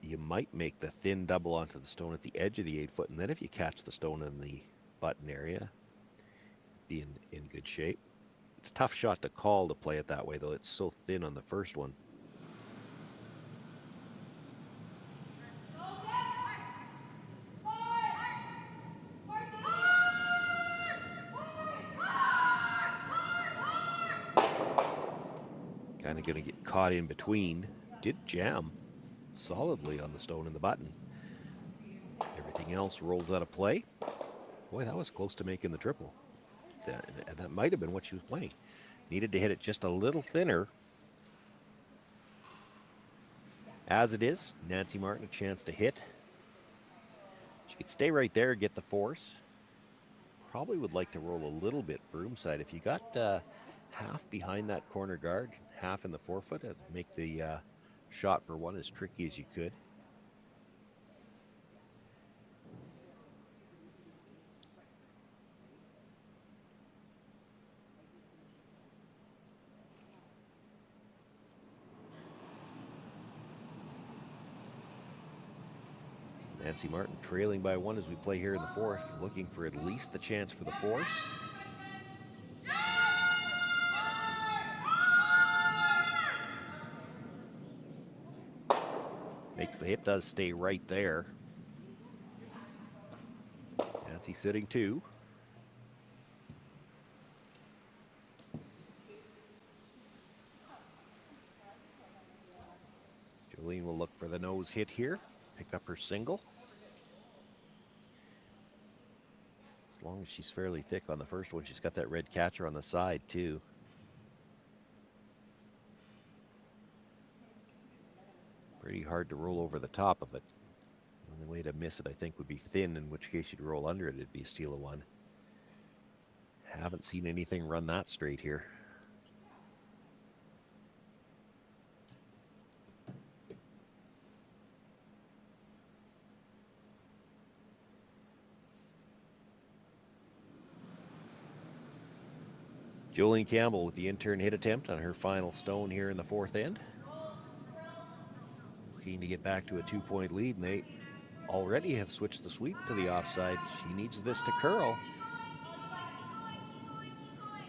Speaker 9: you might make the thin double onto the stone at the edge of the 8-foot, and then if you catch the stone in the button area, be in good shape. It's a tough shot to call to play it that way, though. It's so thin on the first one. Kind of going to get caught in between. Did jam solidly on the stone and the button. Everything else rolls out of play. Boy, that was close to making the triple. That might have been what she was playing. Needed to hit it just a little thinner. As it is, Nancy Martin a chance to hit. She could stay right there, get the force. Probably would like to roll a little bit broom side. If you got half behind that corner guard, half in the 4-foot, it'd make the shot for one as tricky as you could. Nancy Martin trailing by one as we play here in the 4th, looking for at least the chance for the force. Makes the hit, does stay right there. Nancy sitting 2. Jolene will look for the nose hit here, pick up her single. As long as she's fairly thick on the first one, she's got that red catcher on the side too. Pretty hard to roll over the top of it. The only way to miss it, I think, would be thin, in which case you'd roll under it. It'd be a steal of one. Haven't seen anything run that straight here. Jolene Campbell with the in-turn hit attempt on her final stone here in the 4th end. Keen to get back to a 2-point lead, and they already have switched the sweep to the offside. She needs this to curl.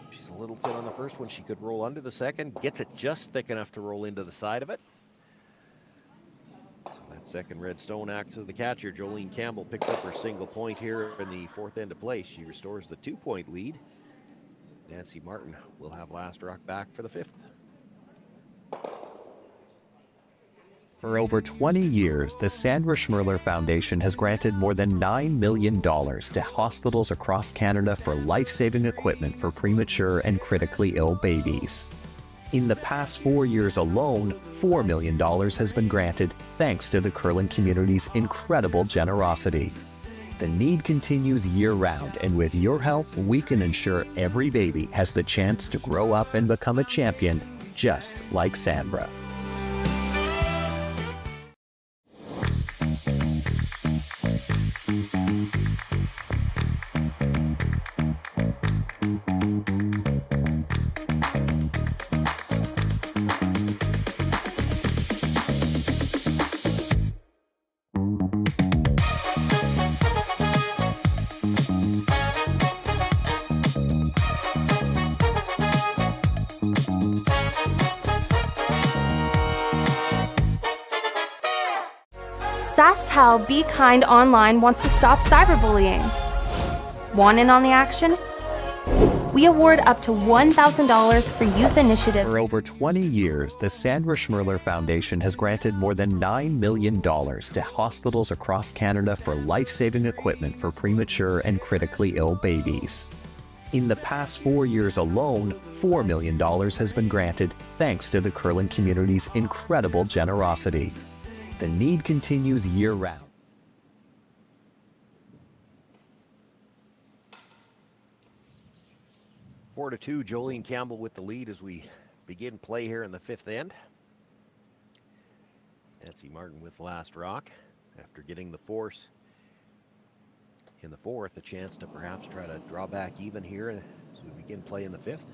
Speaker 9: She's a little thin on the first one. She could roll under the second. Gets it just thick enough to roll into the side of it. So that second red stone acts as the catcher. Jolene Campbell picks up her single point here in the fourth end of play. She restores the 2-point lead. Nancy Martin will have last rock back for the fifth.
Speaker 16: For over 20 years, the Sandra Schmirler Foundation has granted more than $9 million to hospitals across Canada for life-saving equipment for premature and critically ill babies. In the past 4 years alone, $4 million has been granted thanks to the curling community's incredible generosity. The need continues year-round, and with your help, we can ensure every baby has the chance to grow up and become a champion, just like Sandra.
Speaker 17: SaskTel Be Kind Online wants to stop cyberbullying. Want in on the action? We award up to $1,000 for youth initiatives.
Speaker 16: For over 20 years, the Sandra Schmirler Foundation has granted more than $9 million to hospitals across Canada for life-saving equipment for premature and critically ill babies. In the past 4 years alone, $4 million has been granted thanks to the curling community's incredible generosity. The need continues year-round.
Speaker 9: 4-2, Jolene Campbell with the lead as we begin play here in the fifth end. Nancy Martin with last rock after getting the force in the fourth, a chance to perhaps try to draw back even here as we begin play in the fifth.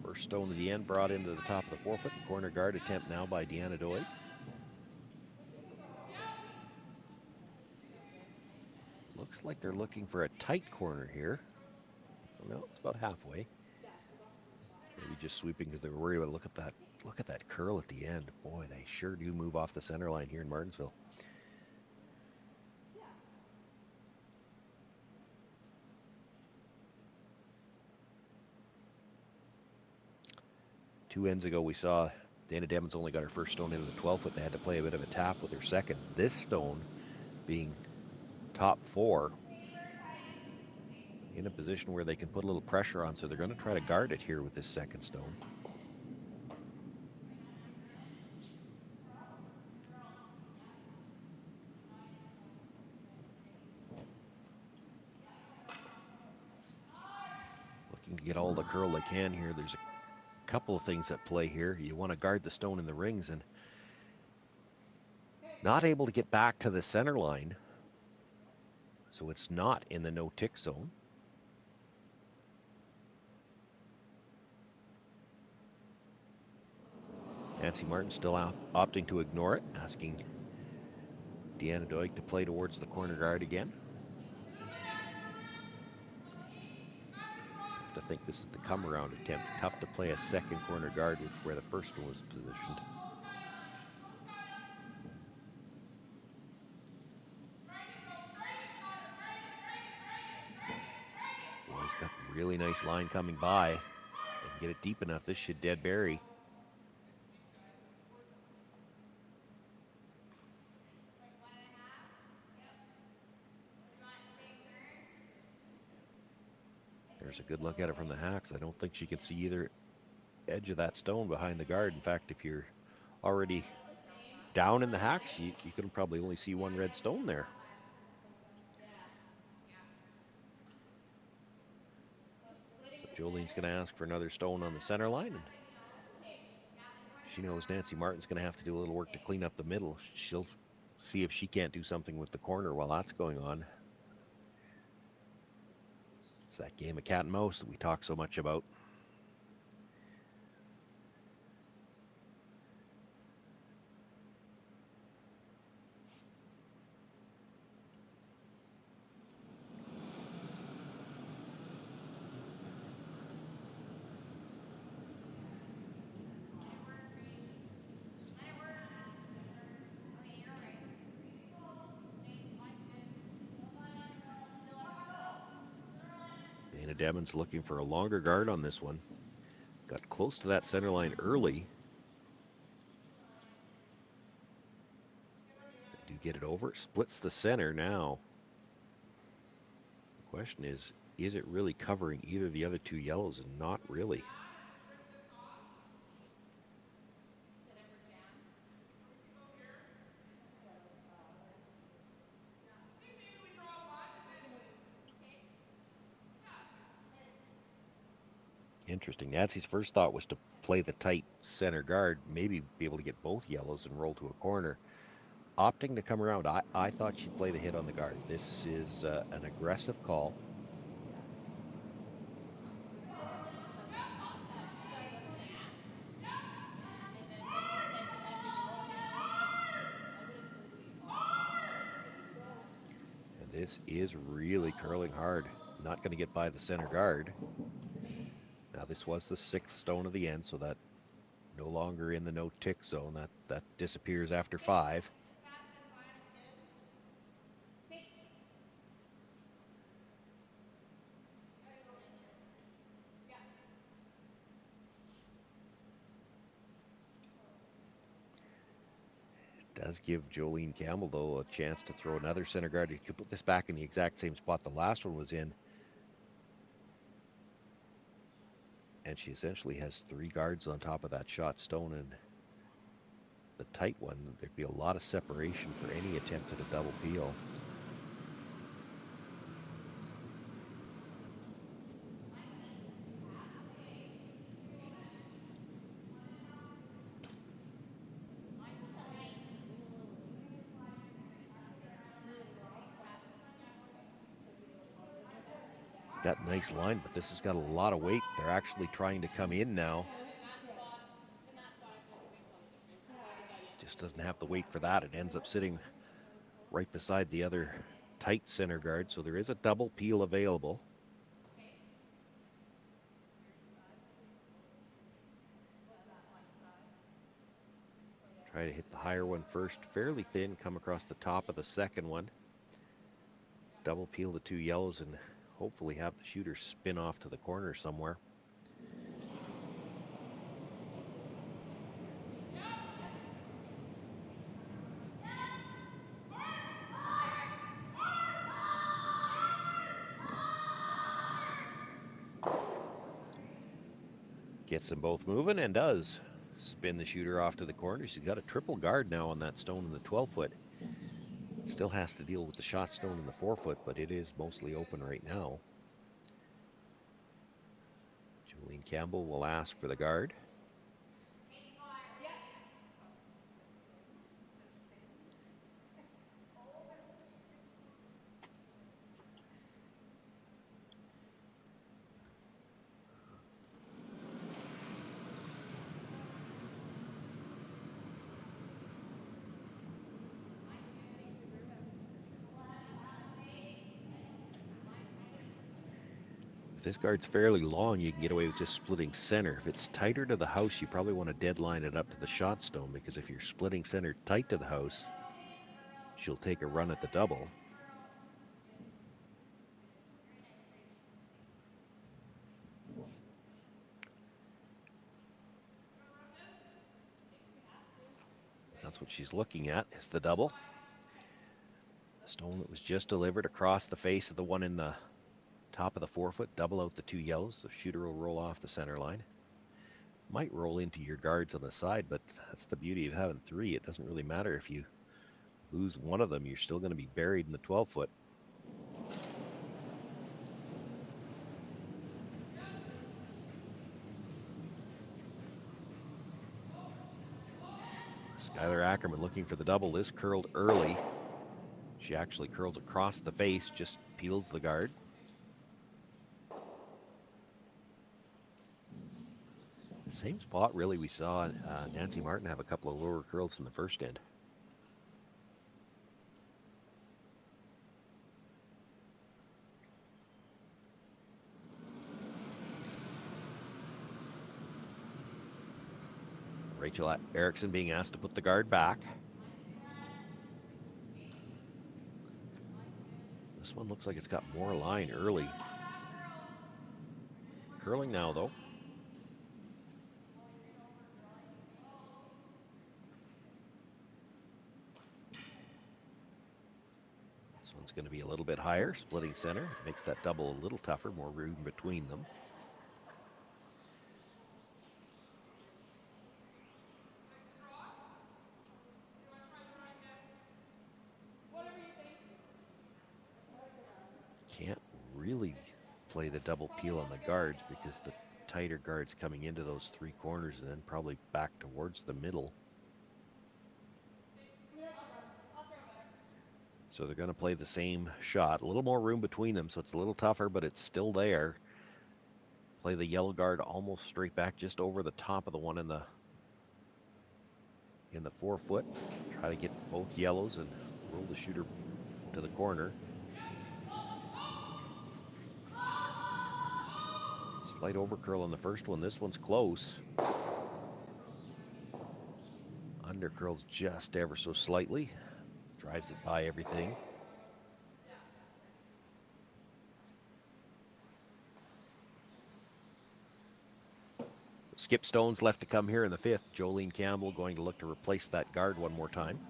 Speaker 9: First stone to the end brought into the top of the forefoot. The corner guard attempt now by Deanna Doig. Looks like they're looking for a tight corner here. No, it's about halfway. Maybe just sweeping because they were worried about look at that curl at the end. Boy, they sure do move off the center line here in Martensville. Two ends ago, we saw Dana Devon's only got her first stone into the 12 foot. They had to play a bit of a tap with her second. This stone being top four in a position where they can put a little pressure on, so they're going to try to guard it here with this second stone. Looking to get all the curl they can here. There's a couple of things at play here. You want to guard the stone in the rings, and not able to get back to the center line, so it's not in the no tick zone. Nancy Martin still opting to ignore it, asking Deanna Doig to play towards the corner guard again. I think this is the come around attempt. Tough to play a second corner guard with where the first one was positioned. Boy, he's got a really nice line coming by. They can get it deep enough. This should dead bury. There's a good look at it from the hacks. I don't think she can see either edge of that stone behind the guard. In fact, if you're already down in the hacks, you can probably only see one red stone there. But Jolene's going to ask for another stone on the center line. And she knows Nancy Martin's going to have to do a little work to clean up the middle. She'll see if she can't do something with the corner while that's going on. It's that game of cat and mouse that we talk so much about. Dana Demons looking for a longer guard on this one. Got close to that center line early. Do get it over. Splits the center now. The question is it really covering either of the other two yellows? And not really. Interesting. Nancy's first thought was to play the tight center guard, maybe be able to get both yellows and roll to a corner. Opting to come around, I thought she'd play the hit on the guard. This is an aggressive call. And this is really curling hard. Not going to get by the center guard. Now this was the 6th stone of the end, so that no longer in the no tick zone. That disappears after 5. Does give Jolene Campbell, though, a chance to throw another center guard. You could put this back in the exact same spot the last one was in. And she essentially has 3 guards on top of that shot stone, and the tight one, there'd be a lot of separation for any attempt at a double peel. Got a nice line, but this has got a lot of weight. They're actually trying to come in now. Just doesn't have the weight for that. It ends up sitting right beside the other tight center guard, so there is a double peel available. Try to hit the higher one first, fairly thin, come across the top of the second one. Double peel the 2 yellows and hopefully have the shooter spin off to the corner somewhere. Gets them both moving and does spin the shooter off to the corner. She's got a triple guard now on that stone in the 12-foot. Still has to deal with the shot stone in the 4-foot, but it is mostly open right now. Jolene Campbell will ask for the guard. If this guard's fairly long, you can get away with just splitting center. If it's tighter to the house, you probably want to deadline it up to the shot stone, because if you're splitting center tight to the house, she'll take a run at the double. That's what she's looking at, is the double. The stone that was just delivered across the face of the one in the top of the 4-foot, double out the 2 yellows. The shooter will roll off the center line. Might roll into your guards on the side, but that's the beauty of having 3. It doesn't really matter if you lose one of them, you're still going to be buried in the 12-foot. Skylar Ackerman looking for the double. This curled early. She actually curls across the face, just peels the guard. Same spot, really. We saw Nancy Martin have a couple of lower curls in the first end. Rachel Erickson being asked to put the guard back. This one looks like it's got more line early. Curling now, though. This one's going to be a little bit higher, splitting center. Makes that double a little tougher, more room between them. Can't really play the double peel on the guards because the tighter guards coming into those three corners and then probably back towards the middle. So they're going to play the same shot. A little more room between them, so it's a little tougher, but it's still there. Play the yellow guard almost straight back, just over the top of the one in the 4 foot. Try to get both yellows and roll the shooter to the corner. Slight overcurl on the first one. This one's close. Undercurls just ever so slightly. Drives it by everything. So skip stones left to come here in the 5th. Jolene Campbell going to look to replace that guard one more time.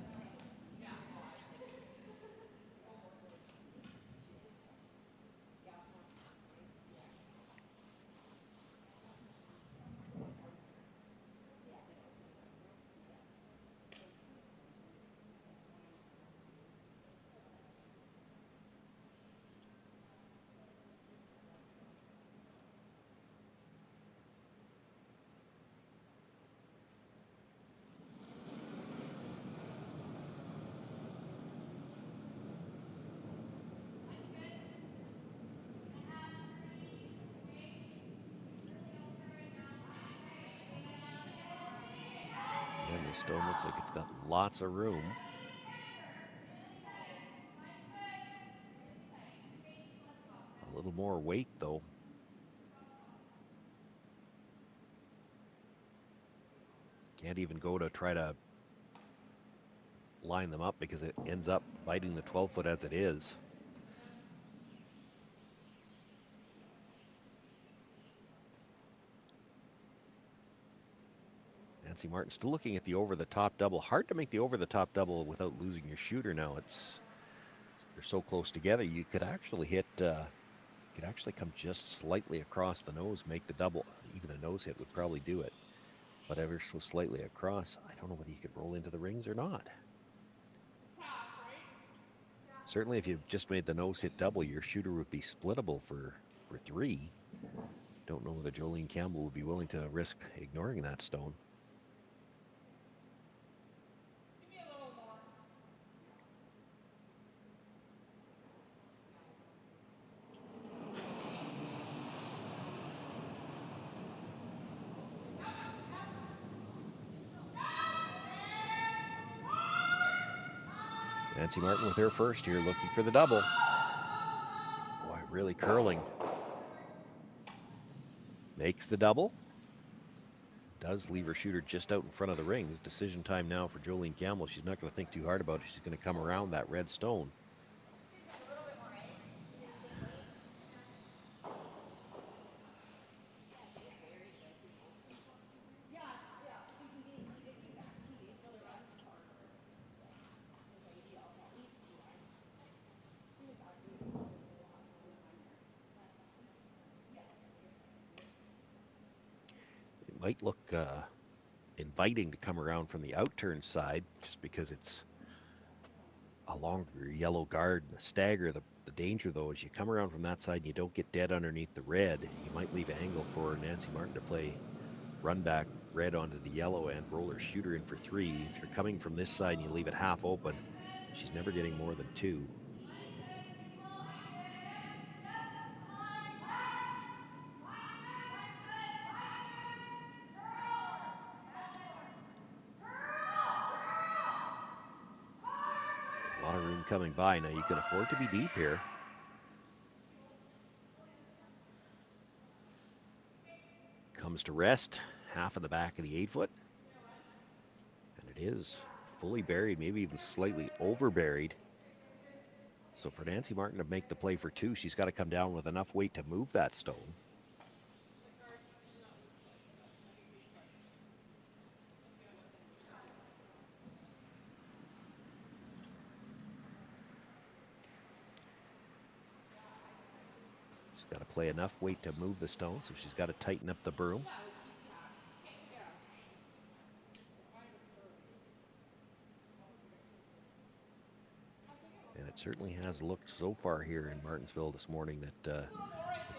Speaker 9: And the stone looks like it's got lots of room. A little more weight, though. Can't even go to try to line them up because it ends up biting the 12 foot as it is. Nancy Martin still looking at the over-the-top double. Hard to make the over-the-top double without losing your shooter now. They're so close together. You could actually hit, could actually come just slightly across the nose, make the double. Even a nose hit would probably do it. But ever so slightly across, I don't know whether you could roll into the rings or not. Certainly if you just made the nose hit double, your shooter would be splittable for 3. Don't know whether Jolene Campbell would be willing to risk ignoring that stone. Nancy Martin with her first here, looking for the double. Boy, really curling. Makes the double. Does leave her shooter just out in front of the rings. Decision time now for Jolene Campbell. She's not going to think too hard about it. She's going to come around that red stone. Might look inviting to come around from the outturn side just because it's a longer yellow guard and a stagger. The danger, though, is you come around from that side and you don't get dead underneath the red. You might leave an angle for Nancy Martin to play run back red onto the yellow and roll her shooter in for 3. If you're coming from this side and you leave it half open, she's never getting more than 2. A lot of room coming by. Now you can afford to be deep here. Comes to rest, half of the back of the 8 foot. And it is fully buried, maybe even slightly over buried. So for Nancy Martin to make the play for 2, she's got to come down with enough weight to move that stone. She's got to play enough weight to move the stone, so she's got to tighten up the broom. And it certainly has looked so far here in Martensville this morning that the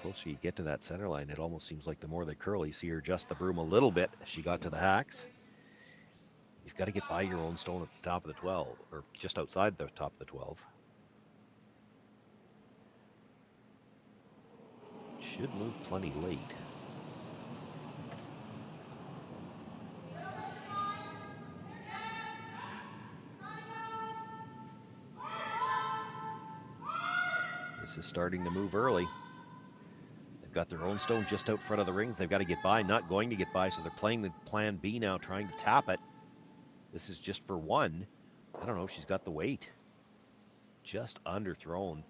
Speaker 9: closer you get to that center line, it almost seems like the more they curl, you see her adjust the broom a little bit as she got to the hacks. You've got to get by your own stone at the top of the 12, or just outside the top of the 12. Should move plenty late. This is starting to move early. They've got their own stone just out front of the rings. They've got to get by, not going to get by, so they're playing the plan B now, trying to tap it. This is just for one. I don't know, she's got the weight. Just underthrown.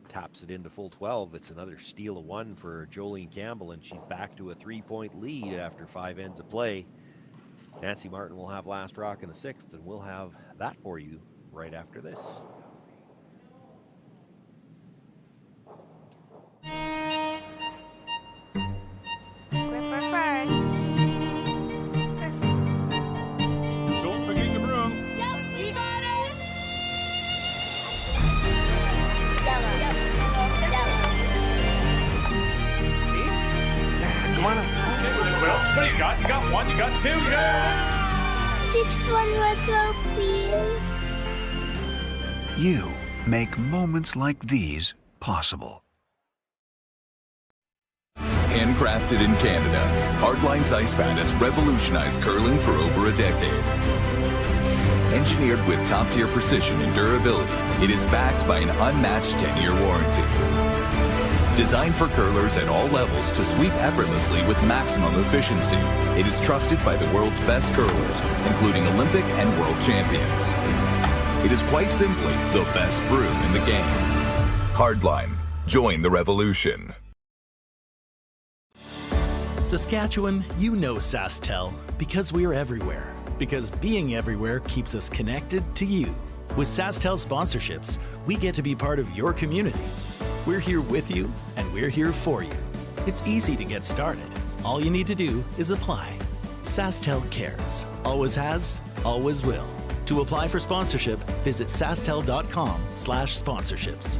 Speaker 9: Taps it into full 12. It's another steal of one for Jolene Campbell, and she's back to a 3-point lead after 5 ends of play. Nancy Martin will have last rock in the 6th, and we'll have that for you right after this.
Speaker 10: Don't forget your brooms.
Speaker 8: You got it.
Speaker 10: Come on up. Okay, well, what do you got? You got one, you got two, yeah!
Speaker 8: Just one more throw, please.
Speaker 11: You make moments like these possible.
Speaker 12: Handcrafted in Canada, Hardlines Ice Pad has revolutionized curling for over a decade. Engineered with top-tier precision and durability, it is backed by an unmatched 10-year warranty. Designed for curlers at all levels to sweep effortlessly with maximum efficiency, it is trusted by the world's best curlers, including Olympic and world champions. It is quite simply the best broom in the game. Hardline, join the revolution.
Speaker 2: Saskatchewan, you know SaskTel because we're everywhere. Because being everywhere keeps us connected to you. With SaskTel sponsorships, we get to be part of your community. We're here with you, and we're here for you. It's easy to get started. All you need to do is apply. SaskTel cares. Always has, always will. To apply for sponsorship, visit sastel.com/sponsorships.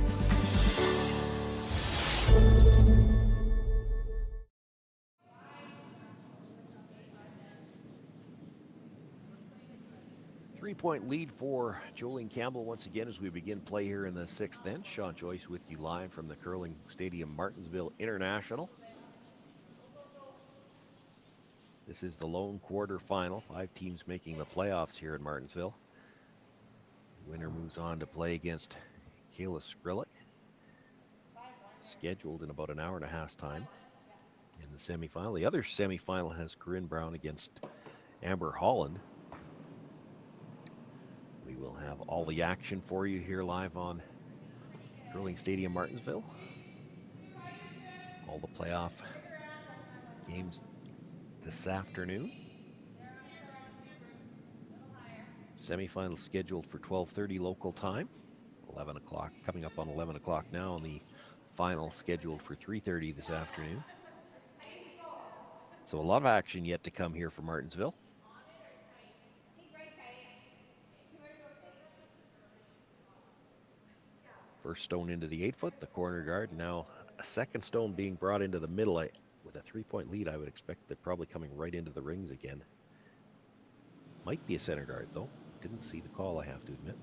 Speaker 9: Three-point lead for Jolene Campbell once again as we begin play here in the 6th end. Shawn, Joyce with you live from the Curling Stadium Martensville International. This is the lone quarterfinal. 5 teams making the playoffs here in Martensville. The winner moves on to play against Cailey scheduled in about an hour and a half's time in the semifinal. The other semifinal has Corinne Brown against Amber Holland. We will have all the action for you here live on Curling Stadium Martensville. All the playoff games this afternoon. Semifinal scheduled for 12:30 local time. 11 o'clock, coming up on 11 o'clock now, and the final scheduled for 3:30 this afternoon. So a lot of action yet to come here for Martensville. First stone into the 8-foot, the corner guard. Now a second stone being brought into the middle. With a 3-point lead, I would expect they're probably coming right into the rings again. Might be a center guard, though. Didn't see the call, I have to admit.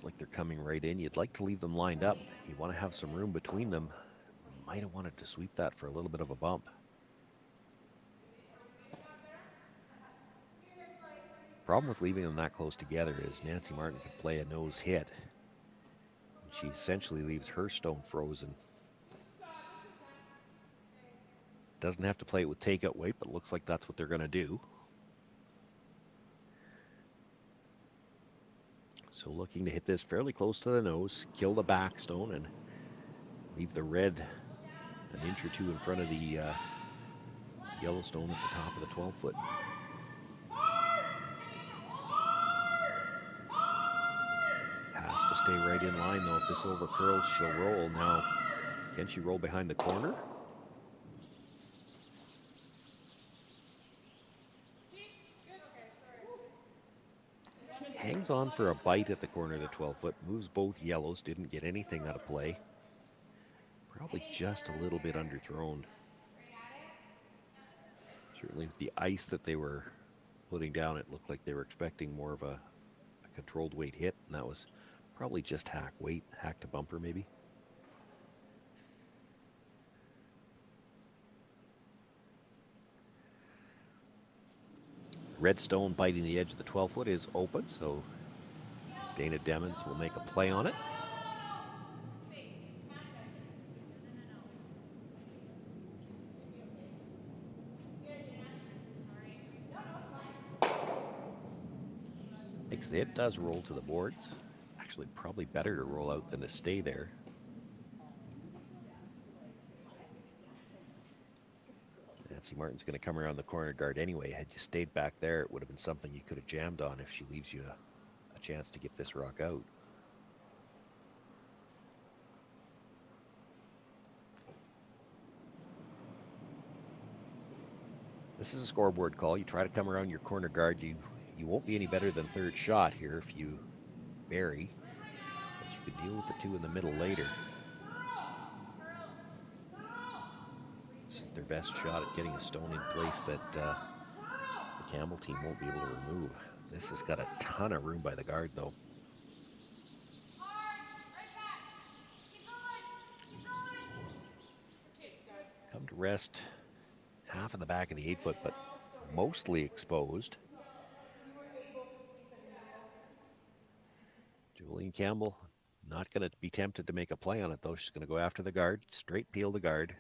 Speaker 9: Like they're coming right in. You'd like to leave them lined up. You want to have some room between them. Might have wanted to sweep that for a little bit of a bump. Problem with leaving them that close together is Nancy Martin could play a nose hit. She essentially leaves her stone frozen. Doesn't have to play it with takeout weight, but looks like that's what they're going to do. So looking to hit this fairly close to the nose, kill the back stone, and leave the red an inch or two in front of the yellow stone at the top of the 12-foot. Has to stay right in line, though. If this over curls, she'll roll. Now, can she roll behind the corner? Hangs on for a bite at the corner of the 12-foot, moves both yellows, didn't get anything out of play. Probably just a little bit underthrown. Certainly with the ice that they were putting down, it looked like they were expecting more of a controlled weight hit, and that was probably just hack weight, hack to bumper maybe. Red stone biting the edge of the 12-foot is open, so Dana Demons will make a play on it. Makes the hit, does roll to the boards. Actually, probably better to roll out than to stay there. Nancy Martin's going to come around the corner guard anyway. Had you stayed back there, it would have been something you could have jammed on if she leaves you a chance to get this rock out. This is a scoreboard call. You try to come around your corner guard. You won't be any better than third shot here if you bury, but you can deal with the two in the middle later. This is their best shot at getting a stone in place that the Campbell team won't be able to remove. This has got a ton of room by the guard, though. Come to rest half of the back of the 8-foot, but mostly exposed. Jolene Campbell not going to be tempted to make a play on it, though. She's going to go after the guard, straight peel the guard.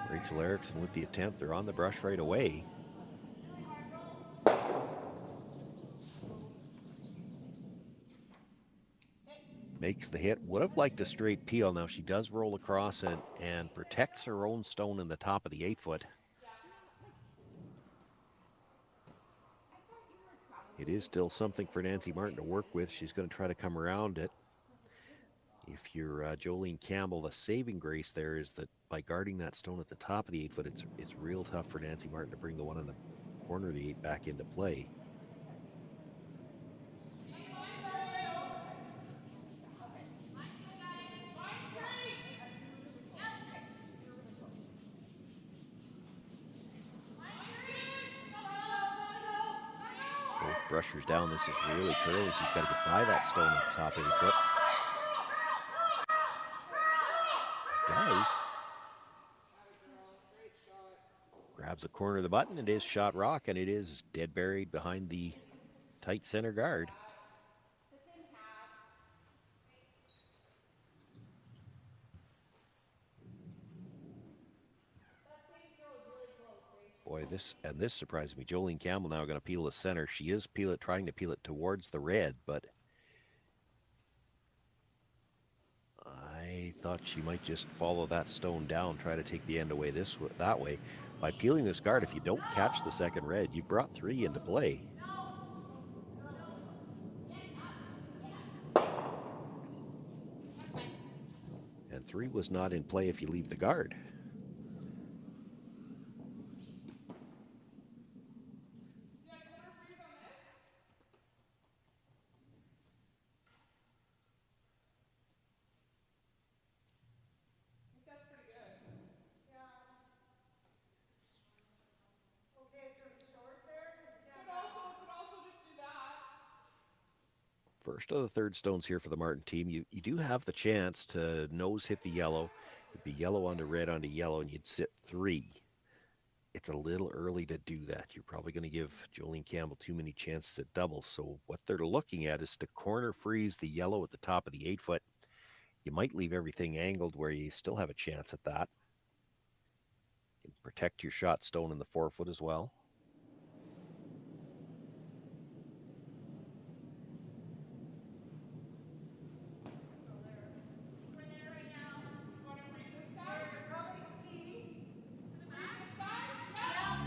Speaker 9: Rachel Erickson with the attempt. They're on the brush right away. Makes the hit. Would have liked a straight peel. Now she does roll across and protects her own stone in the top of the 8-foot. It is still something for Nancy Martin to work with. She's going to try to come around it. If you're Jolene Campbell, the saving grace there is that by guarding that stone at the top of the 8-foot, it's real tough for Nancy Martin to bring the one in the corner of the 8 back into play. Both brushers down. This is really curly. She's got to get by that stone at the top of the 8-foot. Does. Grabs a corner of the button. It is shot rock, and it is dead buried behind the tight center guard. Boy, this surprised me. Jolene Campbell now going to peel the center. She is trying to peel it towards the red, but I thought she might just follow that stone down, try to take the end away that way. By peeling this guard, if you don't catch the second red, you've brought 3 into play. And 3 was not in play if you leave the guard. First of the third stones here for the Martin team. You do have the chance to nose hit the yellow. It'd be yellow onto red onto yellow, and you'd sit 3. It's a little early to do that. You're probably going to give Jolene Campbell too many chances at doubles. So what they're looking at is to corner freeze the yellow at the top of the 8-foot. You might leave everything angled where you still have a chance at that. You can protect your shot stone in the forefoot as well.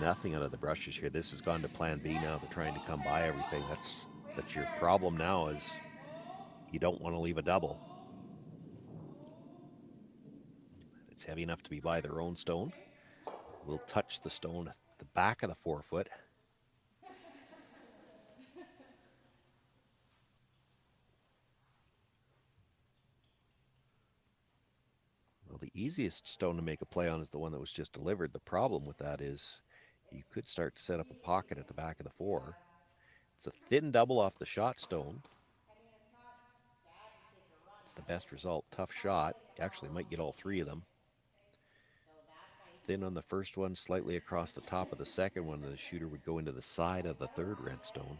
Speaker 9: Nothing out of the brushes here. This has gone to plan B now. They're trying to come by everything. That's your problem now, is you don't want to leave a double. It's heavy enough to be by their own stone. We'll touch the stone at the back of the forefoot. Well, the easiest stone to make a play on is the one that was just delivered. The problem with that is you could start to set up a pocket at the back of the four. It's a thin double off the shot stone. It's the best result. Tough shot. You actually might get all three of them. Thin on the first one, slightly across the top of the second one, and the shooter would go into the side of the third red stone.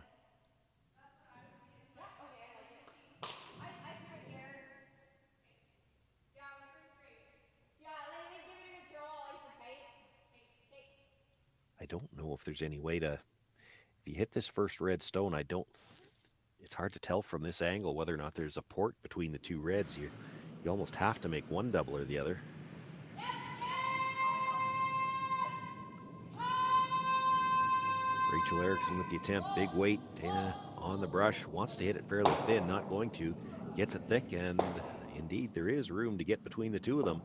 Speaker 9: I don't know if there's any way to, if you hit this first red stone, it's hard to tell from this angle whether or not there's a port between the two reds. You almost have to make one double or the other. Rachel Erickson with the attempt, big weight. Dana on the brush, wants to hit it fairly thin, not going to. Gets it thick, and indeed there is room to get between the two of them.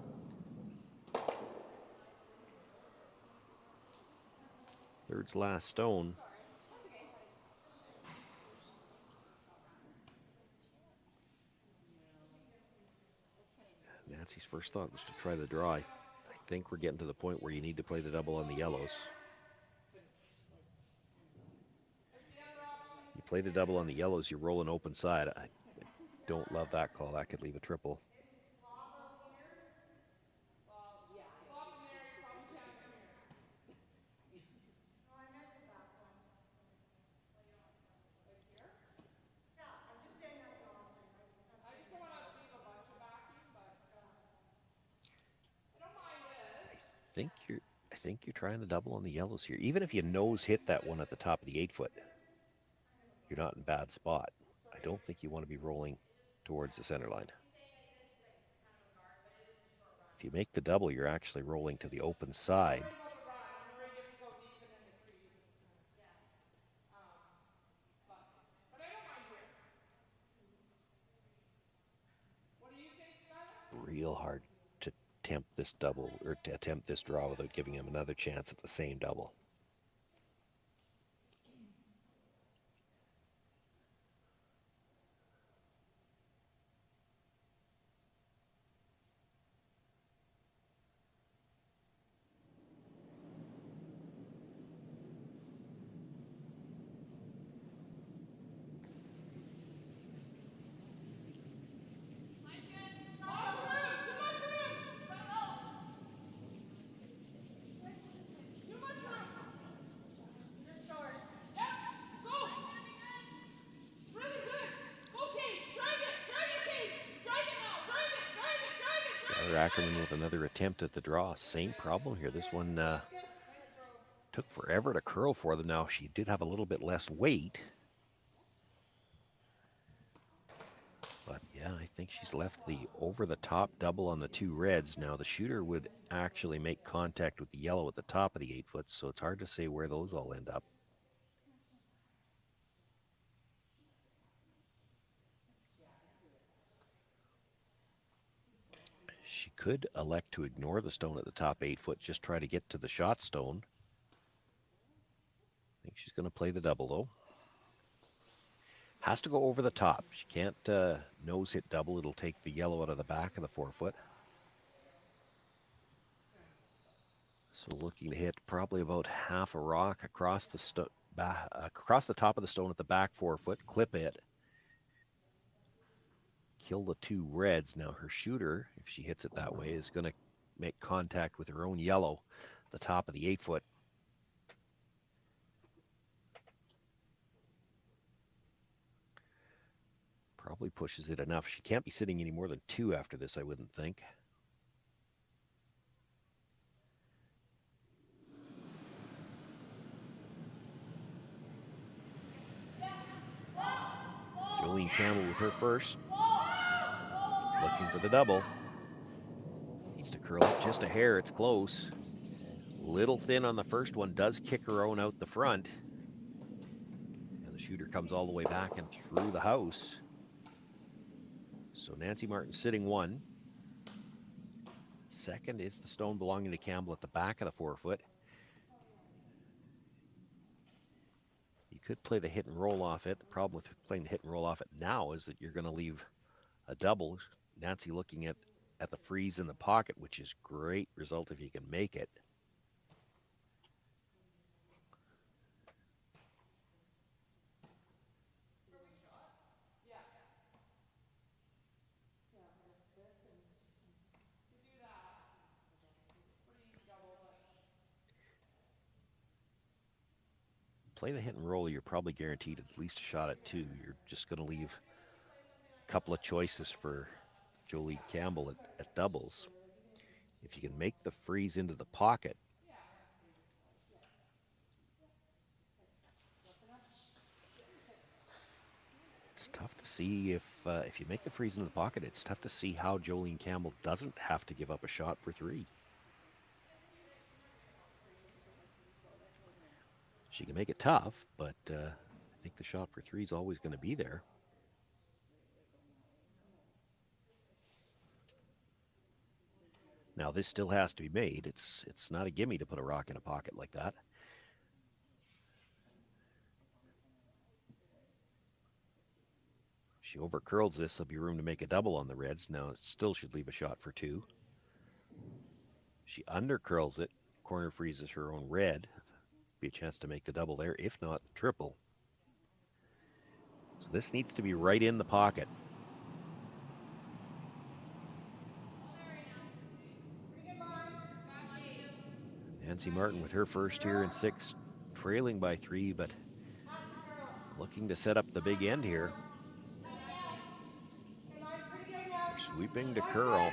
Speaker 9: Third's last stone. Nancy's first thought was to try the draw. I think we're getting to the point where you need to play the double on the yellows. You play the double on the yellows, you roll an open side. I don't love that call. That could leave a triple. I think you're trying the double on the yellows here. Even if you nose hit that one at the top of the 8-foot, you're not in a bad spot. I don't think you want to be rolling towards the center line. If you make the double, you're actually rolling to the open side. Real hard to attempt this double, or to attempt this draw without giving him another chance at the same double. Ackerman with another attempt at the draw. Same problem here. This one took forever to curl for them. Now, she did have a little bit less weight. But yeah, I think she's left the over-the-top double on the two reds. Now, the shooter would actually make contact with the yellow at the top of the 8-foot, so it's hard to say where those all end up. She could elect to ignore the stone at the top 8-foot, just try to get to the shot stone. I think she's going to play the double, though. Has to go over the top. She can't nose hit double. It'll take the yellow out of the back of the 4-foot. So looking to hit probably about half a rock across the top of the stone at the back 4-foot, clip it. Kill the two reds. Now her shooter, if she hits it that way, is going to make contact with her own yellow, the top of the 8-foot. Probably pushes it enough. She can't be sitting any more than 2 after this, I wouldn't think. Campbell with her first. Looking for the double. Needs to curl it just a hair. It's close. Little thin on the first one. Does kick her own out the front. And the shooter comes all the way back and through the house. So Nancy Martin sitting one. Second is the stone belonging to Campbell at the back of the 4-foot. You could play the hit and roll off it. The problem with playing the hit and roll off it now is that you're going to leave a double. Nancy looking at the freeze in the pocket, which is great result if you can make it. Play the hit and roll, you're probably guaranteed at least a shot at 2. You're just going to leave a couple of choices for Jolene Campbell at doubles. If you can make the freeze into the pocket, it's tough to see if you make the freeze into the pocket, it's tough to see how Jolene Campbell doesn't have to give up a shot for 3. She can make it tough, but I think the shot for 3 is always going to be there. Now, this still has to be made. It's not a gimme to put a rock in a pocket like that. She overcurls this, there'll be room to make a double on the reds. Now, it still should leave a shot for 2. She undercurls it, corner freezes her own red. Be a chance to make the double there, if not the triple. So this needs to be right in the pocket. Nancy Martin with her first here in 6, trailing by 3, but looking to set up the big end here. They're sweeping to curl.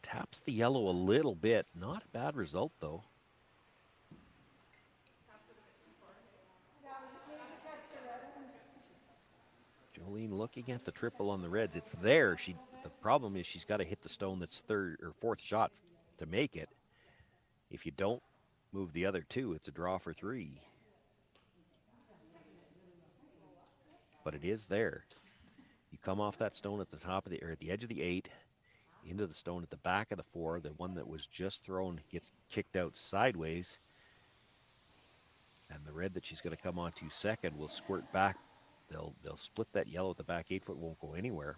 Speaker 9: Taps the yellow a little bit. Not a bad result, though. Jolene looking at the triple on the reds. It's there. The problem is she's got to hit the stone that's 3rd or 4th shot to make it. If you don't move the other 2, it's a draw for 3. But it is there. You come off that stone at the top of at the edge of the 8. Into the stone at the back of the 4. The one that was just thrown gets kicked out sideways. And the red that she's going to come onto second will squirt back. They'll split that yellow at the back 8-foot, won't go anywhere.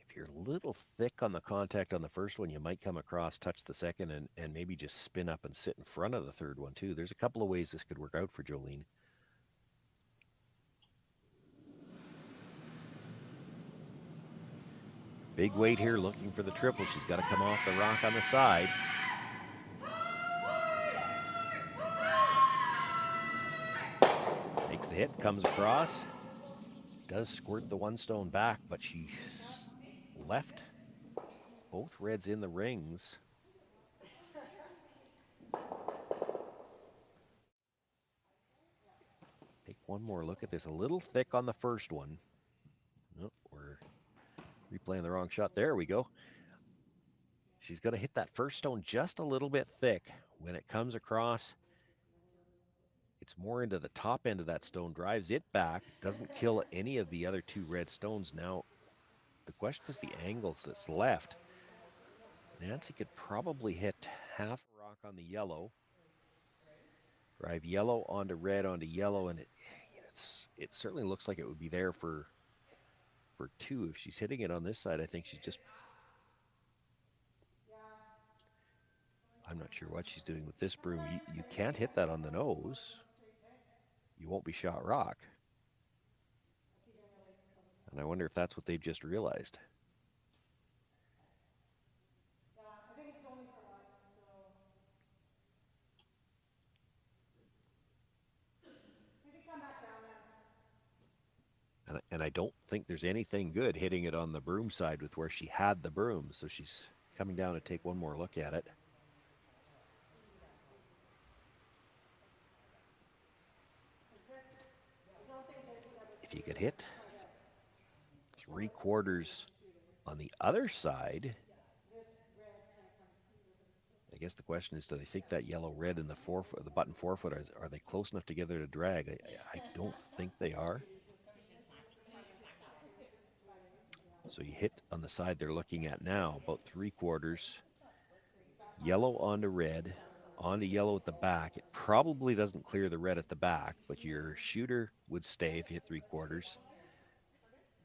Speaker 9: If you're a little thick on the contact on the first one, you might come across, touch the second, and maybe just spin up and sit in front of the third one too. There's a couple of ways this could work out for Jolene. Big weight here looking for the triple. She's got to come off the rock on the side. Makes the hit, comes across. Does squirt the one stone back, but she's left both reds in the rings. Take one more look at this. A little thick on the first one. Nope, we're replaying the wrong shot. There we go. She's going to hit that first stone just a little bit thick. When it comes across, it's more into the top end of that stone, drives it back, doesn't kill any of the other 2 red stones. Now, the question is the angles that's left. Nancy could probably hit half a rock on the yellow, drive yellow onto red onto yellow, and it certainly looks like it would be there for 2. If she's hitting it on this side, I think she's just... I'm not sure what she's doing with this broom. You can't hit that on the nose. You won't be shot rock. And I wonder if that's what they've just realized. And I don't think there's anything good hitting it on the broom side with where she had the broom. So she's coming down to take one more look at it. If you get hit 3/4 on the other side, I guess the question is, do they think that yellow red and the button forefoot, are they close enough together to drag? I don't think they are. So you hit on the side they're looking at now, about 3/4, yellow onto red, onto yellow at the back. It probably doesn't clear the red at the back, but your shooter would stay if you hit 3/4.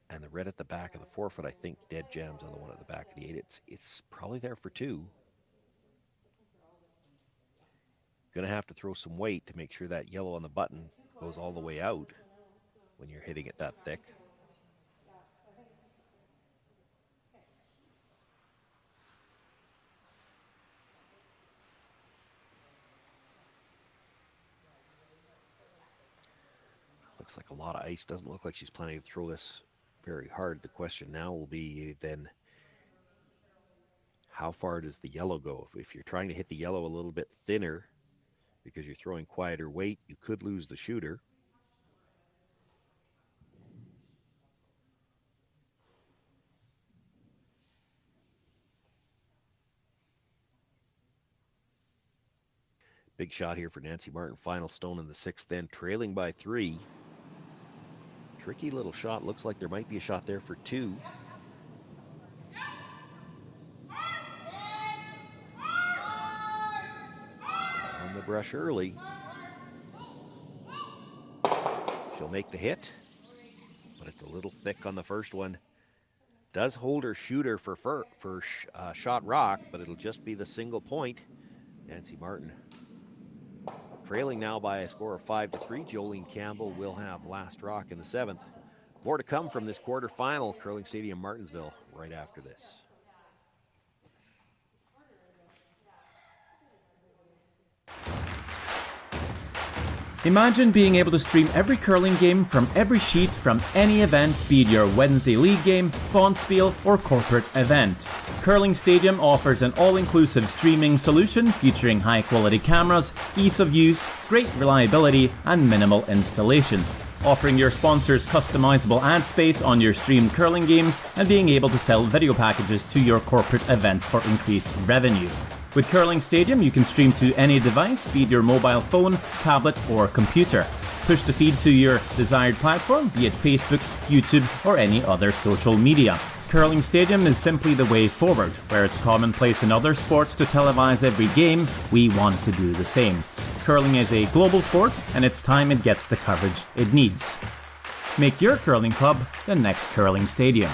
Speaker 9: And the red at the back of the forefoot, I think, dead jams on the one at the back of the 8. It's probably there for 2. Gonna have to throw some weight to make sure that yellow on the button goes all the way out when you're hitting it that thick. Looks like a lot of ice. Doesn't look like she's planning to throw this very hard. The question now will be then, how far does the yellow go? If you're trying to hit the yellow a little bit thinner because you're throwing quieter weight, you could lose the shooter. Big shot here for Nancy Martin. Final stone in the 6th, then trailing by 3. Tricky little shot. Looks like there might be a shot there for 2. On the brush early. She'll make the hit, but it's a little thick on the first one. Does hold her shooter for shot rock, but it'll just be the single point. Nancy Martin trailing now by a score of 5-3. Jolene Campbell will have last rock in the 7th. More to come from this quarterfinal. Curling Stadium, Martensville, right after this.
Speaker 13: Imagine being able to stream every curling game from every sheet from any event, be it your Wednesday league game, bonspiel, or corporate event. Curling Stadium offers an all-inclusive streaming solution featuring high-quality cameras, ease of use, great reliability, and minimal installation. Offering your sponsors customizable ad space on your streamed curling games and being able to sell video packages to your corporate events for increased revenue. With Curling Stadium, you can stream to any device, be it your mobile phone, tablet, or computer. Push the feed to your desired platform, be it Facebook, YouTube, or any other social media. Curling Stadium is simply the way forward. Where it's commonplace in other sports to televise every game, we want to do the same. Curling is a global sport, and it's time it gets the coverage it needs. Make your curling club the next Curling Stadium.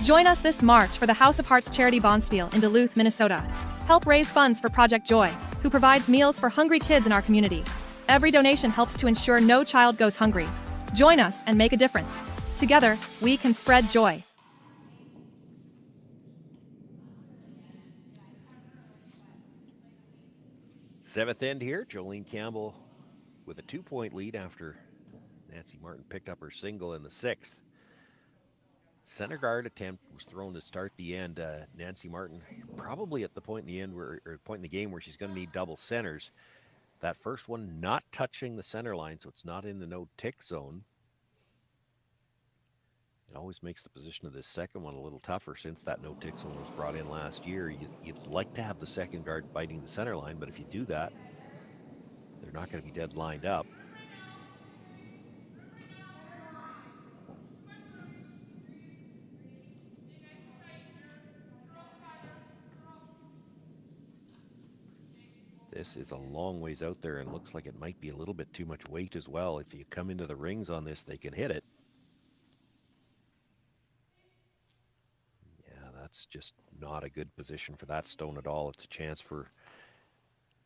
Speaker 14: Join us this March for the House of Hearts Charity Bonspiel in Duluth, Minnesota. Help raise funds for Project Joy, who provides meals for hungry kids in our community. Every donation helps to ensure no child goes hungry. Join us and make a difference. Together, we can spread joy.
Speaker 9: Seventh end here. Jolene Campbell with a 2-point lead after Nancy Martin picked up her single in the 6th. Center guard attempt was thrown to start the end. Nancy Martin probably at the point in the end or point in the game where she's going to need double centers. That first one not touching the center line, so it's not in the no tick zone. It always makes the position of this second one a little tougher since that no tick zone was brought in last year. You'd like to have the second guard biting the center line, but if you do that, they're not going to be dead lined up. This is a long ways out there and looks like it might be a little bit too much weight as well. If you come into the rings on this, they can hit it. Yeah, that's just not a good position for that stone at all. It's a chance for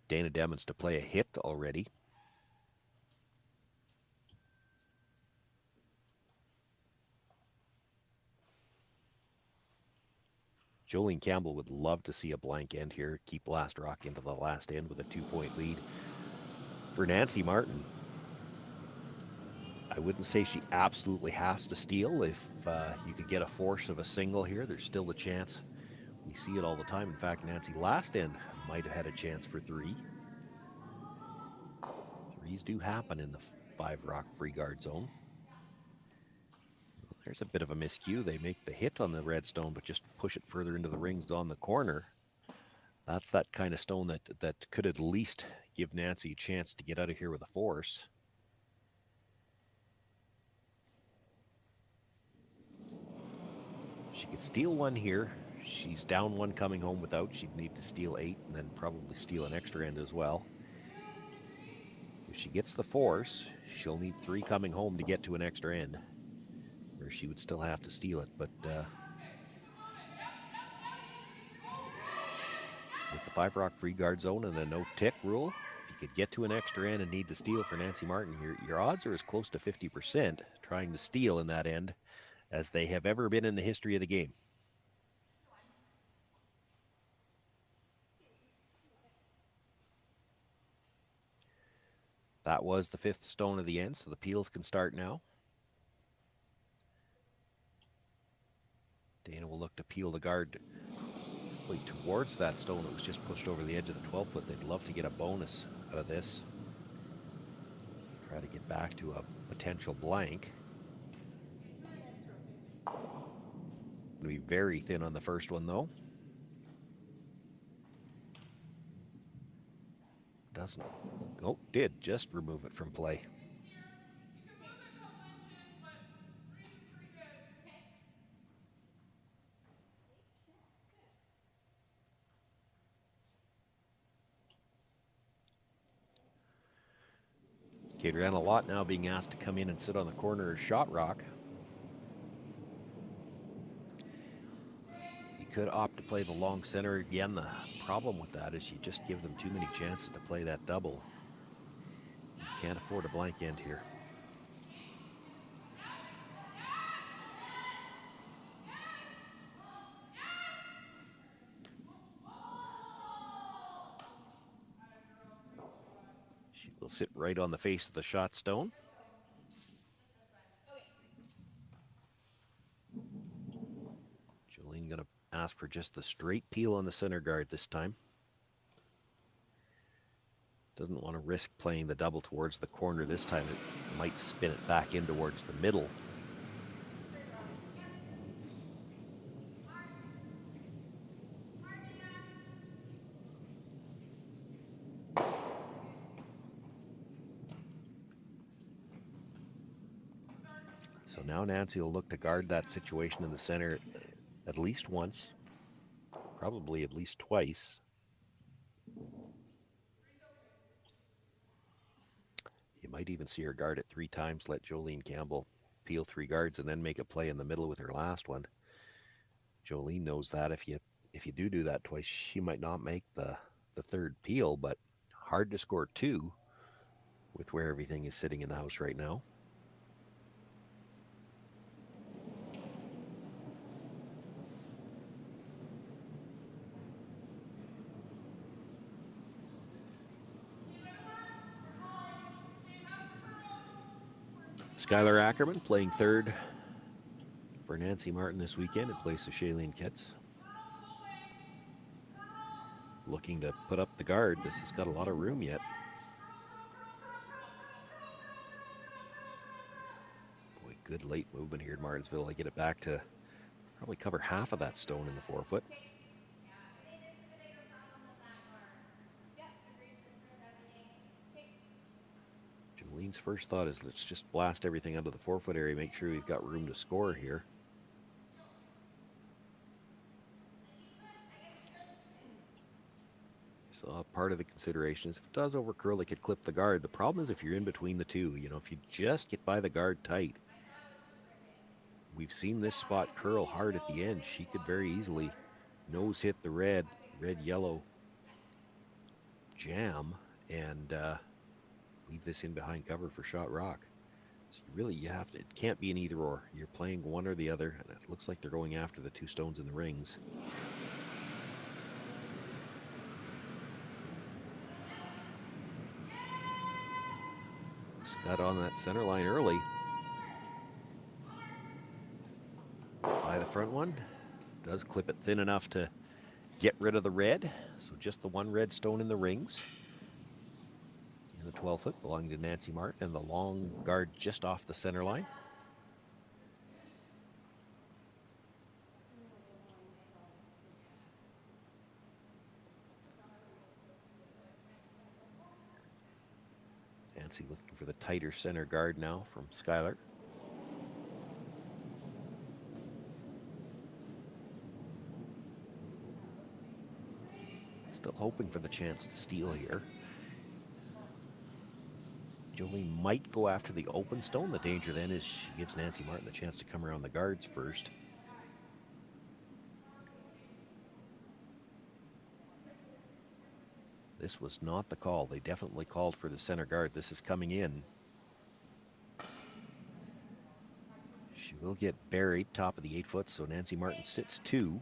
Speaker 9: Dana Demmons to play a hit already. Jolene Campbell would love to see a blank end here, keep Last Rock into the last end with a 2-point lead. For Nancy Martin, I wouldn't say she absolutely has to steal. If you could get a force of a single here, there's still a chance. We see it all the time. In fact, Nancy last end might have had a chance for 3. Threes do happen in the 5-rock free guard zone. There's a bit of a miscue. They make the hit on the red stone, but just push it further into the rings on the corner. That's that kind of stone that could at least give Nancy a chance to get out of here with a force. She could steal one here. She's down 1 coming home without. She'd need to steal 8 and then probably steal an extra end as well. If she gets the force, she'll need 3 coming home to get to an extra end. Or she would still have to steal it, but with the 5-rock free guard zone and the no tick rule, if you could get to an extra end and need to steal for Nancy Martin here, your odds are as close to 50% trying to steal in that end as they have ever been in the history of the game. That was the 5th stone of the end, so the peels can start now. Dana will look to peel the guard towards that stone that was just pushed over the edge of the 12-foot. They'd love to get a bonus out of this. Try to get back to a potential blank. Going to be very thin on the first one, though. Doesn't. Oh, did just remove it from play. Adriana Lott now being asked to come in and sit on the corner of shot rock. You could opt to play the long center again. The problem with that is you just give them too many chances to play that double. You can't afford a blank end here. Will sit right on the face of the shot stone. Jolene gonna ask for just the straight peel on the center guard this time. Doesn't want to risk playing the double towards the corner this time. It might spin it back in towards the middle. So now Nancy will look to guard that situation in the center at least once, probably at least twice. You might even see her guard it 3 times, let Jolene Campbell peel 3 guards and then make a play in the middle with her last one. Jolene knows that if you do that twice, she might not make the 3rd peel, but hard to score 2 with where everything is sitting in the house right now. Skylar Ackerman playing 3rd for Nancy Martin this weekend in place of Shailene Kitts. Looking to put up the guard. This has got a lot of room yet. Boy, good late movement here at Martensville. They get it back to probably cover half of that stone in the 4-foot. Jolene's first thought is let's just blast everything out of the 4-foot area, make sure we've got room to score here. So part of the consideration is if it does overcurl, it could clip the guard. The problem is if you're in between the two, you know, if you just get by the guard tight, we've seen this spot curl hard at the end. She could very easily nose hit the red, yellow jam and leave this in behind cover for shot rock. So you have to, it can't be an either or. You're playing one or the other, and it looks like they're going after the two stones in the rings. Got on that center line early. By the front one. Does clip it thin enough to get rid of the red. So just the one red stone in the rings. In the 12-foot belonging to Nancy Martin, and the long guard just off the center line. Nancy looking for the tighter center guard now from Skylar. Still hoping for the chance to steal here. Jolene might go after the open stone. The danger then is she gives Nancy Martin the chance to come around the guards first. This was not the call. They definitely called for the center guard. This is coming in. She will get buried top of the 8-foot, so Nancy Martin sits 2.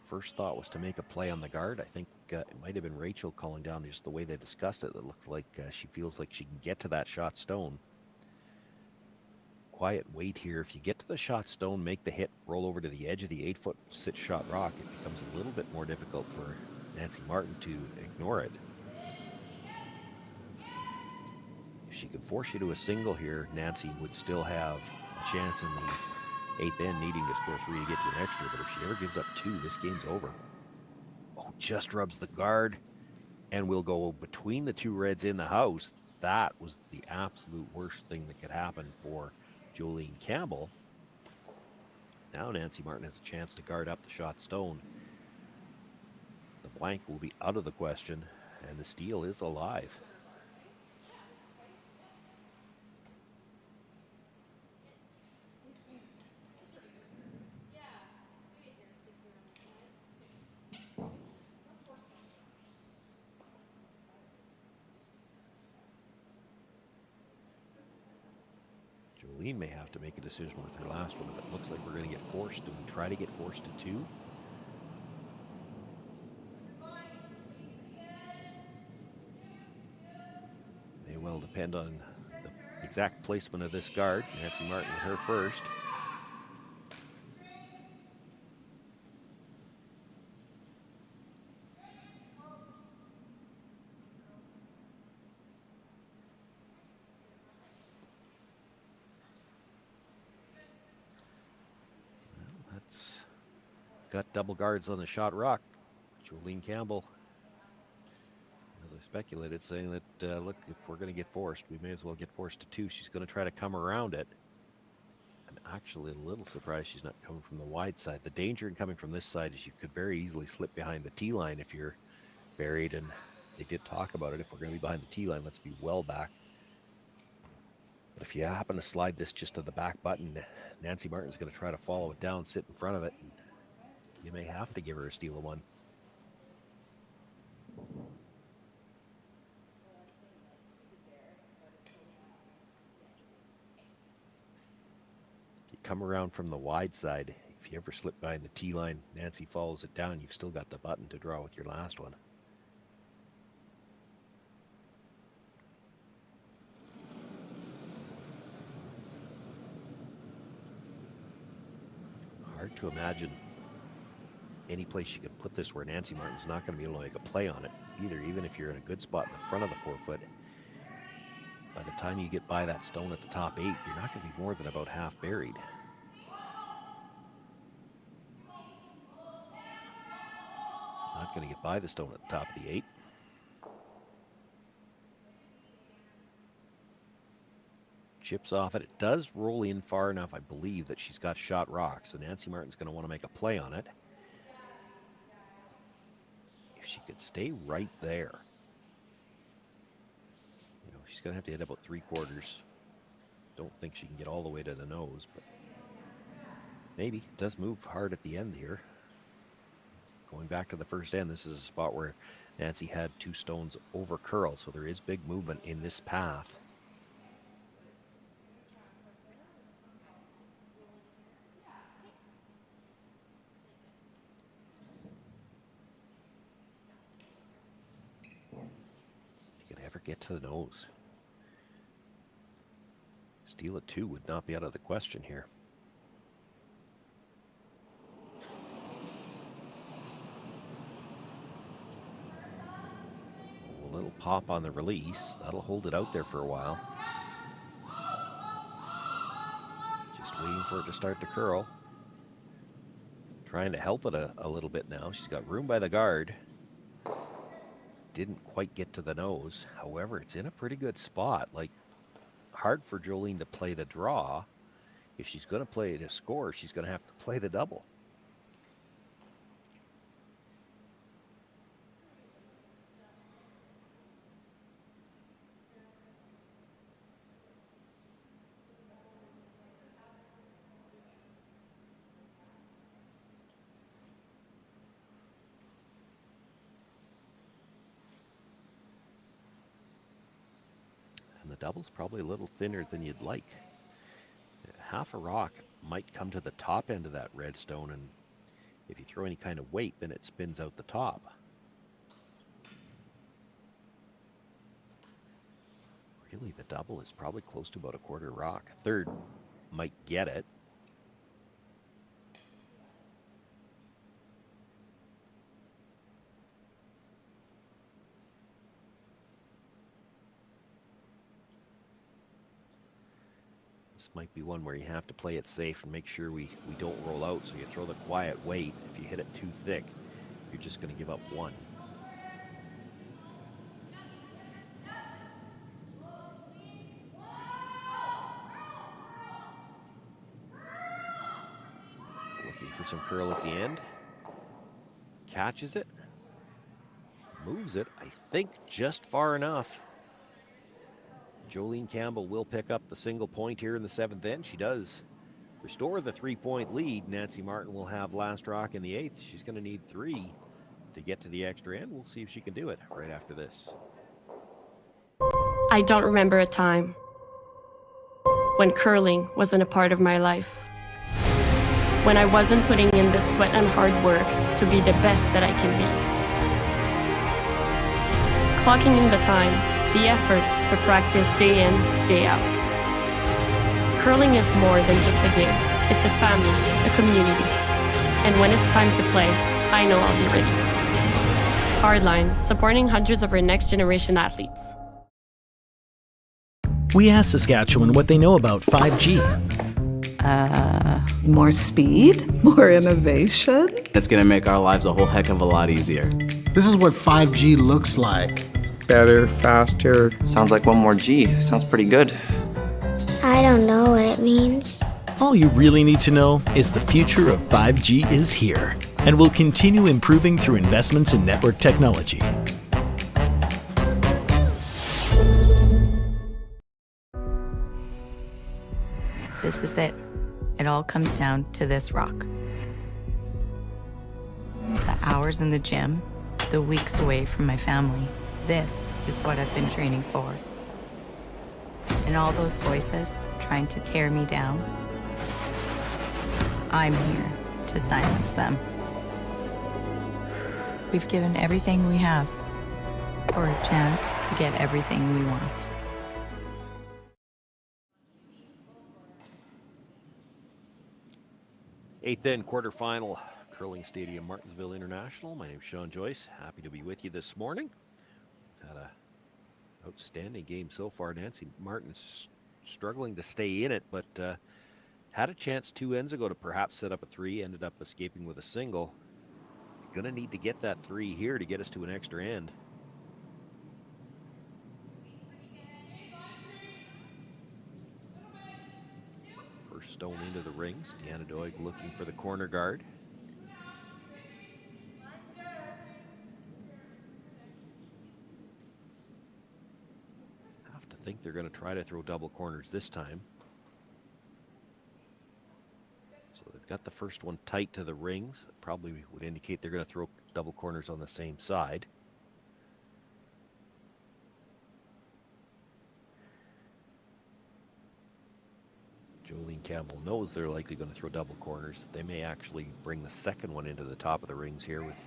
Speaker 9: First thought was to make a play on the guard. I think it might have been Rachel calling down just the way they discussed it. It looked like she feels like she can get to that shot stone. Quiet wait here. If you get to the shot stone, make the hit, roll over to the edge of the 8-foot, sit shot rock, it becomes a little bit more difficult for Nancy Martin to ignore it. If she can force you to a single here, Nancy would still have a chance in the 8th end, needing to score 3 to get to an extra. But if she ever gives up 2, this game's over. Oh, just rubs the guard and will go between the 2 reds in the house. That was the absolute worst thing that could happen for Jolene Campbell. Now Nancy Martin has a chance to guard up the shot stone. The blank will be out of the question, and the steal is alive. Jolene may have to make a decision with her last one. If it looks like we're going to get forced, do we try to get forced to 2? May well depend on the exact placement of this guard. Nancy Martin with her first. Got double guards on the shot rock. Jolene Campbell, as I speculated, saying that, look, if we're going to get forced, we may as well get forced to 2. She's going to try to come around it. I'm actually a little surprised she's not coming from the wide side. The danger in coming from this side is you could very easily slip behind the tee line if you're buried, and they did talk about it. If we're going to be behind the tee line, let's be well back. But if you happen to slide this just to the back button, Nancy Martin's going to try to follow it down, sit in front of it, and you may have to give her a steal of 1. You come around from the wide side. If you ever slip behind the tee line, Nancy follows it down. You've still got the button to draw with your last one. Hard to imagine any place you can put this where Nancy Martin's not going to be able to make a play on it either. Even if you're in a good spot in the front of the 4-foot, by the time you get by that stone at the top 8, you're not going to be more than about half buried. Not going to get by the stone at the top of the 8. chips off it. It does roll in far enough, I believe, that she's got shot rock. So Nancy Martin's going to want to make a play on it. If she could stay right there. You know, she's going to have to hit about 3/4. Don't think she can get all the way to the nose, but maybe. It does move hard at the end here. Going back to the first end, this is a spot where Nancy had 2 stones over curl, so there is big movement in this path. You could ever get to the nose. Steal at 2 would not be out of the question here. A little pop on the release. That'll hold it out there for a while. Just waiting for it to start to curl. Trying to help it a little bit now. She's got room by the guard. Didn't quite get to the nose. However, it's in a pretty good spot. Like, hard for Jolene to play the draw. If she's going to play to score, she's going to have to play the double. The double's probably a little thinner than you'd like. Half a rock might come to the top end of that red stone, and if you throw any kind of weight, then it spins out the top. Really, the double is probably close to about 1/4 rock. Third might get it. Might be one where you have to play it safe and make sure we don't roll out. So you throw the quiet weight. If you hit it too thick, you're just going to give up 1. Looking for some curl at the end. Catches it. Moves it, I think, just far enough. Jolene Campbell will pick up the single point here in the 7th end. She does restore the 3-point lead. Nancy Martin will have last rock in the 8th. She's going to need 3 to get to the extra end. We'll see if she can do it right after this.
Speaker 1: I don't remember a time when curling wasn't a part of my life. When I wasn't putting in the sweat and hard work to be the best that I can be. Clocking in the time, the effort to practice day in, day out. Curling is more than just a game. It's a family, a community. And when it's time to play, I know I'll be ready. Hardline, supporting hundreds of our next generation athletes.
Speaker 2: We asked Saskatchewan what they know about 5G.
Speaker 3: More speed? More innovation?
Speaker 4: It's gonna make our lives a whole heck of a lot easier.
Speaker 5: This is what 5G looks like.
Speaker 6: Better, faster.
Speaker 7: Sounds like 1 more G. Sounds pretty good.
Speaker 8: I don't know what it means.
Speaker 2: All you really need to know is the future of 5G is here and will continue improving through investments in network technology.
Speaker 15: This is it. It all comes down to this rock. The hours in the gym, the weeks away from my family. This is what I've been training for. And all those voices trying to tear me down, I'm here to silence them. We've given everything we have for a chance to get everything we want.
Speaker 9: Eighth end quarterfinal, Curling Stadium, Martensville International. My name's Shawn, Joyce. Happy to be with you this morning. Had a outstanding game so far. Nancy Martin's struggling to stay in it, but had a chance 2 ends ago to perhaps set up a 3. Ended up escaping with a single. Going to need to get that 3 here to get us to an extra end. First stone into the rings. Deanna Doig looking for the corner guard. Have to think they're going to try to throw double corners this time. So they've got the first one tight to the rings. That probably would indicate they're going to throw double corners on the same side. Jolene Campbell knows they're likely going to throw double corners. They may actually bring the second one into the top of the rings here with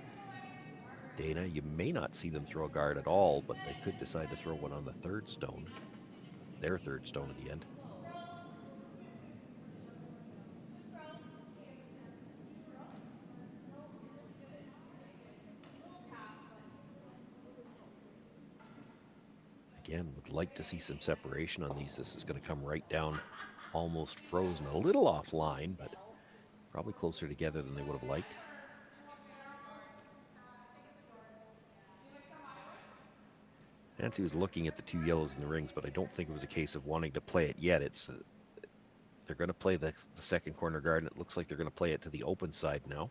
Speaker 9: Dana. You may not see them throw a guard at all, but they could decide to throw one on the third stone. Their third stone at the end. Again, would like to see some separation on these. This is going to come right down, almost frozen. A little offline, but probably closer together than they would have liked. Nancy was looking at the two yellows in the rings, but I don't think it was a case of wanting to play it yet. It's they're going to play the second corner guard, and it looks like they're going to play it to the open side now.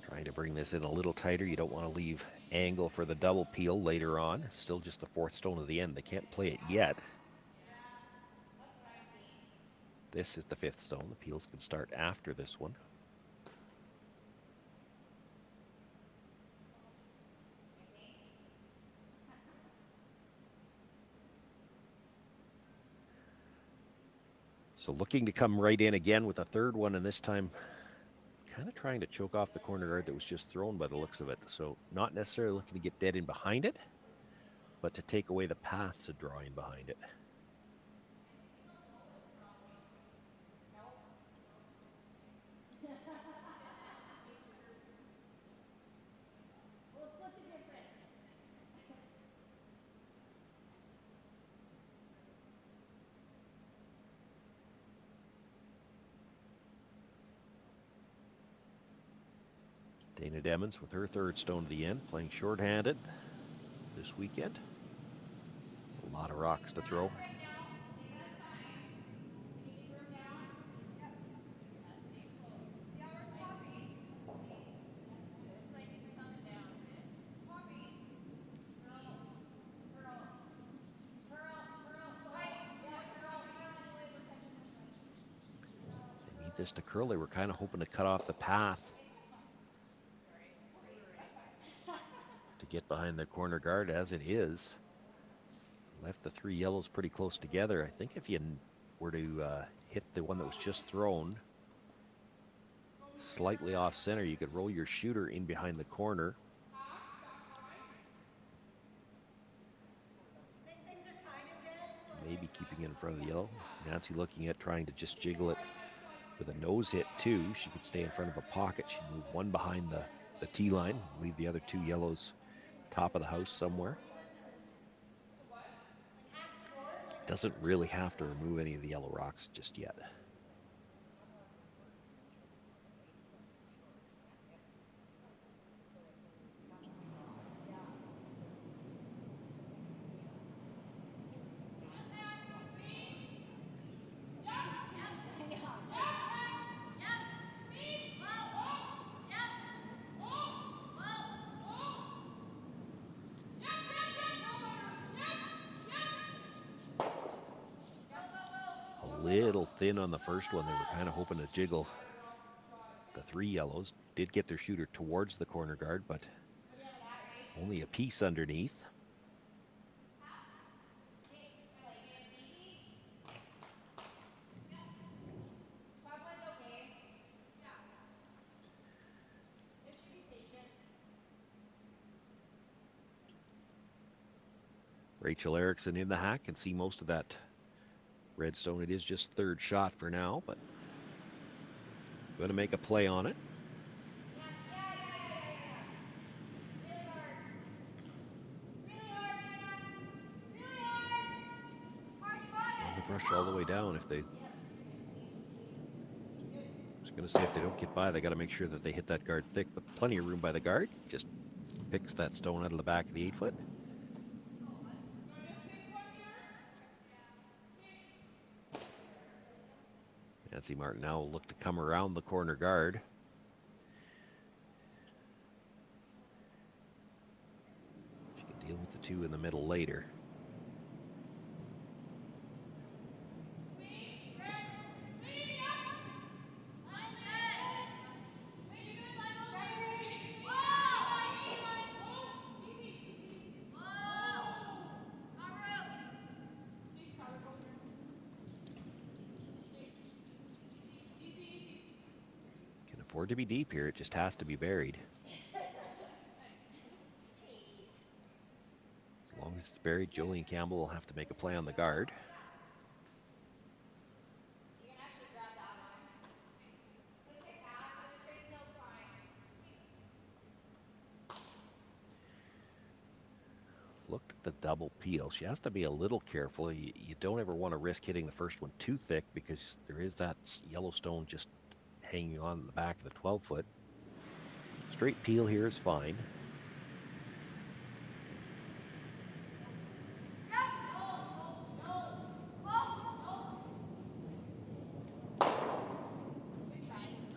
Speaker 9: Trying to bring this in a little tighter. You don't want to leave angle for the double peel later on. Still just the fourth stone of the end. They can't play it yet. This is the fifth stone. The peels can start after this one. So looking to come right in again with a third one, and this time kind of trying to choke off the corner guard that was just thrown by the looks of it. So not necessarily looking to get dead in behind it, but to take away the path to draw in behind it. Dana Demmons with her third stone to the end, playing shorthanded this weekend. It's a lot of rocks to throw. They need this to curl. They were kind of hoping to cut off the path to get behind the corner guard. As it is, left the three yellows pretty close together. I think if you were to hit the one that was just thrown slightly off center, you could roll your shooter in behind the corner. Maybe keeping it in front of the yellow. Nancy looking at trying to just jiggle it with a nose hit too. She could stay in front of a pocket. She'd move one behind the tee line, leave the other two yellows top of the house somewhere. Doesn't really have to remove any of the yellow rocks just yet. Little thin on the first one. They were kind of hoping to jiggle the three yellows. Did get their shooter towards the corner guard, but only a piece underneath. Rachel Erickson in the hack can see most of that redstone. It is just third shot for now, but Going to make a play on it. On the brush all the way down. If they, I was going to say if they don't get by, they got to make sure that they hit that guard thick, but plenty of room by the guard. Just picks that stone out of the back of the 8-foot. Nancy Martin now will look to come around the corner guard. She can deal with the two in the middle later. Afford to be deep here, it just has to be buried. As long as it's buried, Jolene Campbell will have to make a play on the guard. Look at the double peel. She has to be a little careful. You don't ever want to risk hitting the first one too thick because there is that yellow stone just hanging on the back of the 12-foot. Straight peel here is fine.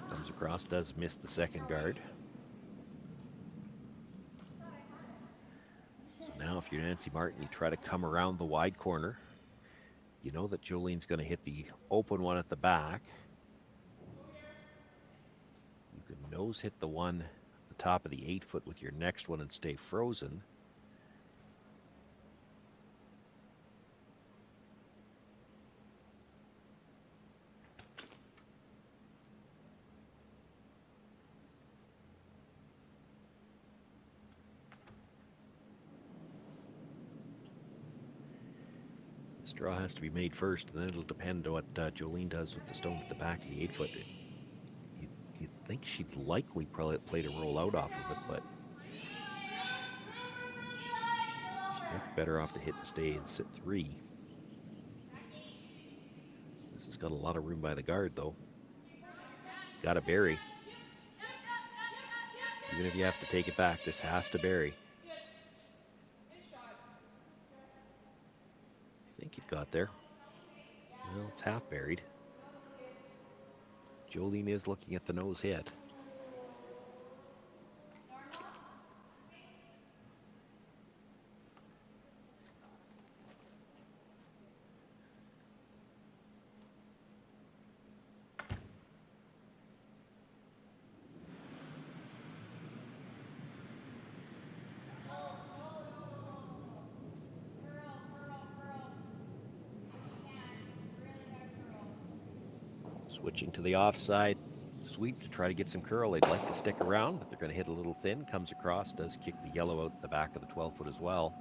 Speaker 9: Comes across, does miss the second guard. So now if you're Nancy Martin, you try to come around the wide corner. You know that Jolene's going to hit the open one at the back. You can nose hit the one at the top of the 8-foot with your next one and stay frozen. The straw has to be made first, and then it'll depend on what Jolene does with the stone at the back of the 8-foot. You'd think she'd likely probably play to roll out off of it, but she might be better off to hit and stay and sit 3. This has got a lot of room by the guard, though. Gotta bury. Even if you have to take it back, this has to bury. I think it got there. Well, it's half buried. Jolene is looking at the nose hit. Switching to the offside sweep to try to get some curl. They'd like to stick around, but they're going to hit a little thin. Comes across, does kick the yellow out the back of the 12-foot as well.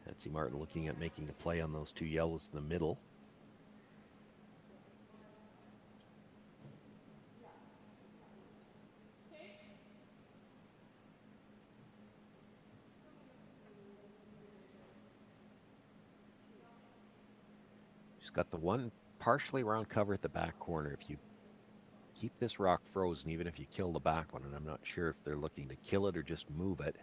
Speaker 9: Nancy Martin looking at making a play on those two yellows in the middle. She's got the one partially round cover at the back corner. If you keep this rock frozen, even if you kill the back one, and I'm not sure if they're looking to kill it or just move it.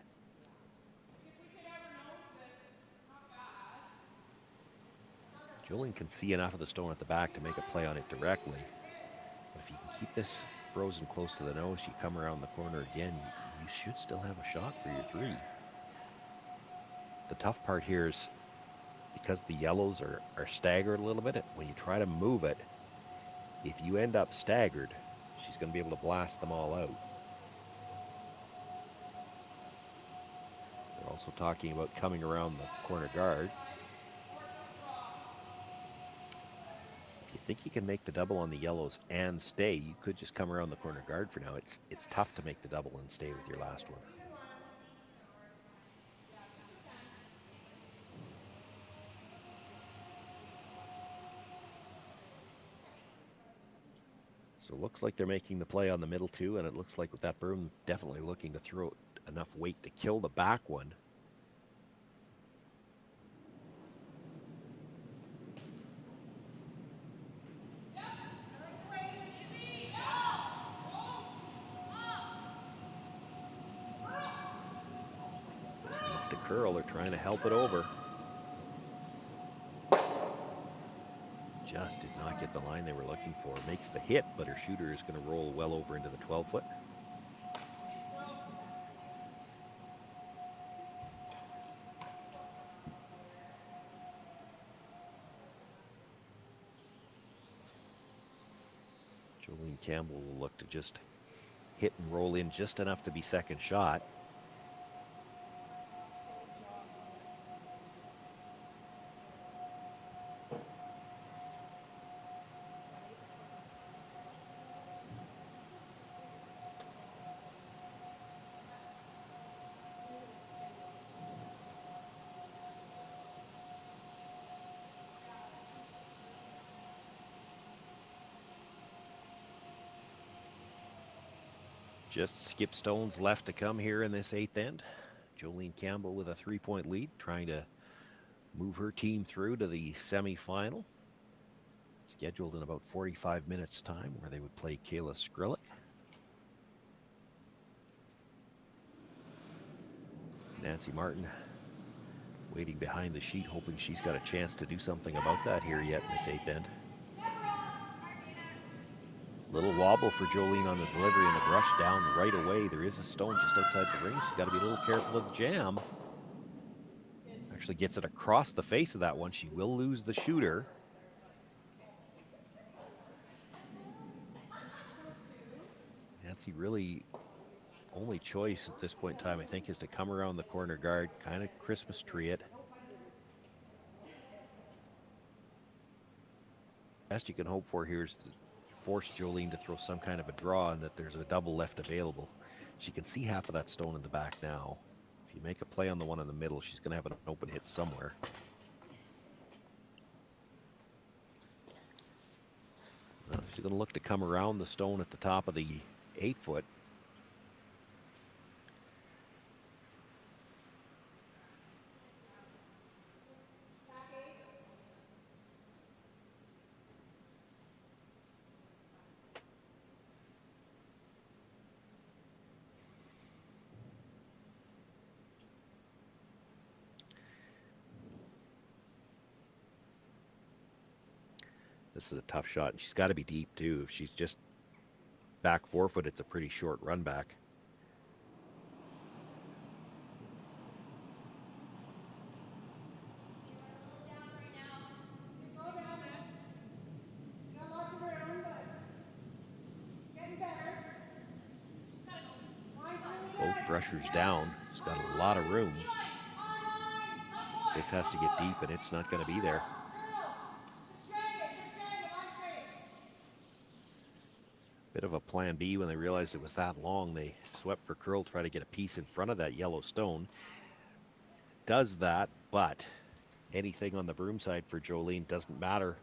Speaker 9: Jolene can see enough of the stone at the back to make a play on it directly. But if you can keep this frozen close to the nose, you come around the corner again, you should still have a shot for your 3. The tough part here is because the yellows are staggered a little bit, when you try to move it, if you end up staggered, she's going to be able to blast them all out. They're also talking about coming around the corner guard. If you think you can make the double on the yellows and stay. You could just come around the corner guard for now. It's tough to make the double and stay with your last one. So it looks like they're making the play on the middle too, and it looks like with that broom definitely looking to throw enough weight to kill the back one. This needs to curl. They're trying to help it over. Just did not get the line they were looking for. Makes the hit, but her shooter is going to roll well over into the 12-foot. Jolene Campbell will look to just hit and roll in just enough to be second shot. Just skip stones left to come here in this 8th end. Jolene Campbell with a 3-point lead, trying to move her team through to the semifinal. Scheduled in about 45 minutes time, where they would play Cailey Skrillex. Nancy Martin waiting behind the sheet, hoping she's got a chance to do something about that here yet in this 8th end. Little wobble for Jolene on the delivery, and the brush down right away. There is a stone just outside the ring. She's got to be a little careful of the jam. Actually gets it across the face of that one. She will lose the shooter. Nancy really only choice at this point in time, I think, is to come around the corner guard, kind of Christmas tree it. Best you can hope for here is to force Jolene to throw some kind of a draw and that there's a double left available. She can see half of that stone in the back now. If you make a play on the one in the middle, she's going to have an open hit somewhere. She's going to look to come around the stone at the top of the 8-foot. This is a tough shot, and she's got to be deep too. If she's just back 4-foot, it's a pretty short run back. Both brushers down. She's got a lot of room. This has to get deep, and it's not going to be there. Bit of a plan B when they realized it was that long. They swept for curl, try to get a piece in front of that yellow stone. Does that, but anything on the broom side for Jolene doesn't matter.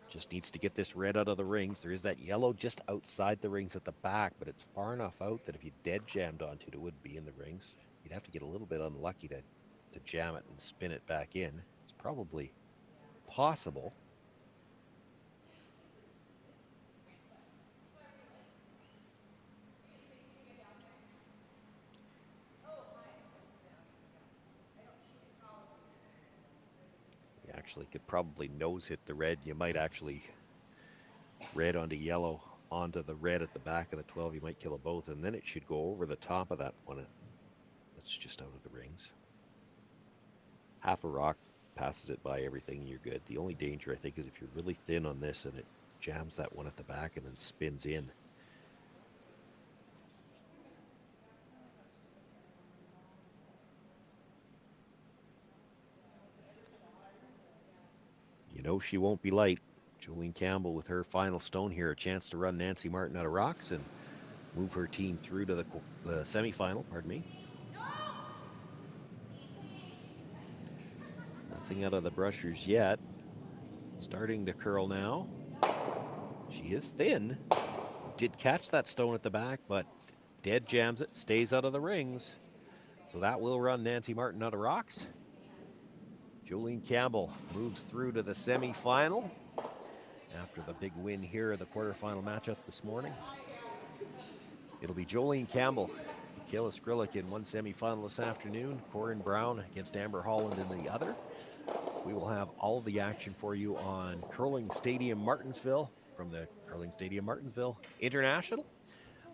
Speaker 9: Just needs to get this red out of the rings. There is that yellow just outside the rings at the back, but it's far enough out that if you dead jammed onto it, it wouldn't be in the rings. You'd have to get a little bit unlucky to jam it and spin it back in. It's probably possible. Actually could probably nose hit the red. You might actually red onto yellow onto the red at the back of the 12. You might kill them both, and then it should go over the top of that one that's just out of the rings. Half a rock passes it by everything, you're good. The only danger, I think, is if you're really thin on this and it jams that one at the back and then spins in. You know she won't be light. Jolene Campbell with her final stone here, a chance to run Nancy Martin out of rocks and move her team through to the semifinal, pardon me. Nothing out of the brushers yet. Starting to curl now. She is thin. Did catch that stone at the back, but dead jams it, stays out of the rings. So that will run Nancy Martin out of rocks. Jolene Campbell moves through to the semifinal after the big win here in the quarterfinal matchup this morning. It'll be Jolene Campbell, Cailey Skrillik in one semifinal this afternoon, Corin Brown against Amber Holland in the other. We will have all the action for you on Curling Stadium Martensville from the Curling Stadium Martensville International.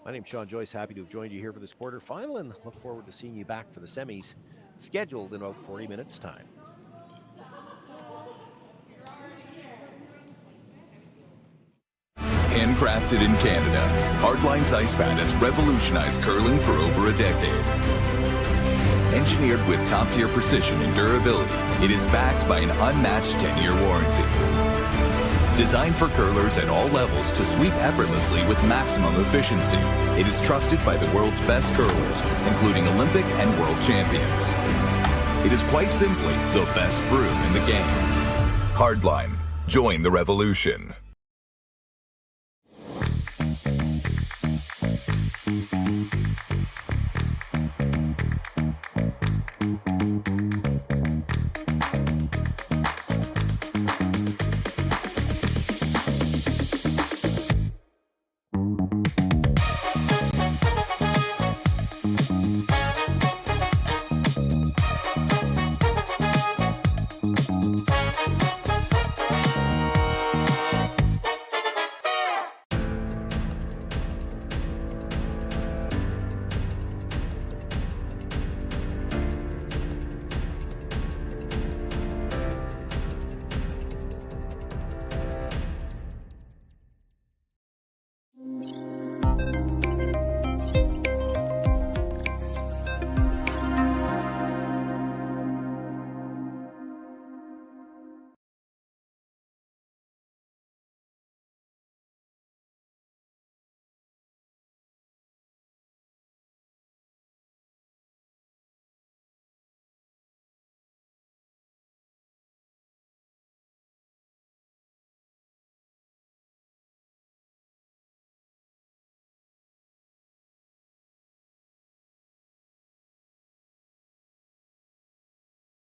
Speaker 9: My name's Shawn, Joyce, happy to have joined you here for this quarterfinal and look forward to seeing you back for the semis scheduled in about 40 minutes time.
Speaker 12: Handcrafted in Canada, Hardlines Ice Pad has revolutionized curling for over a decade. Engineered with top-tier precision and durability, it is backed by an unmatched 10-year warranty. Designed for curlers at all levels to sweep effortlessly with maximum efficiency, it is trusted by the world's best curlers, including Olympic and world champions. It is quite simply the best brew in the game. Hardline. Join the revolution.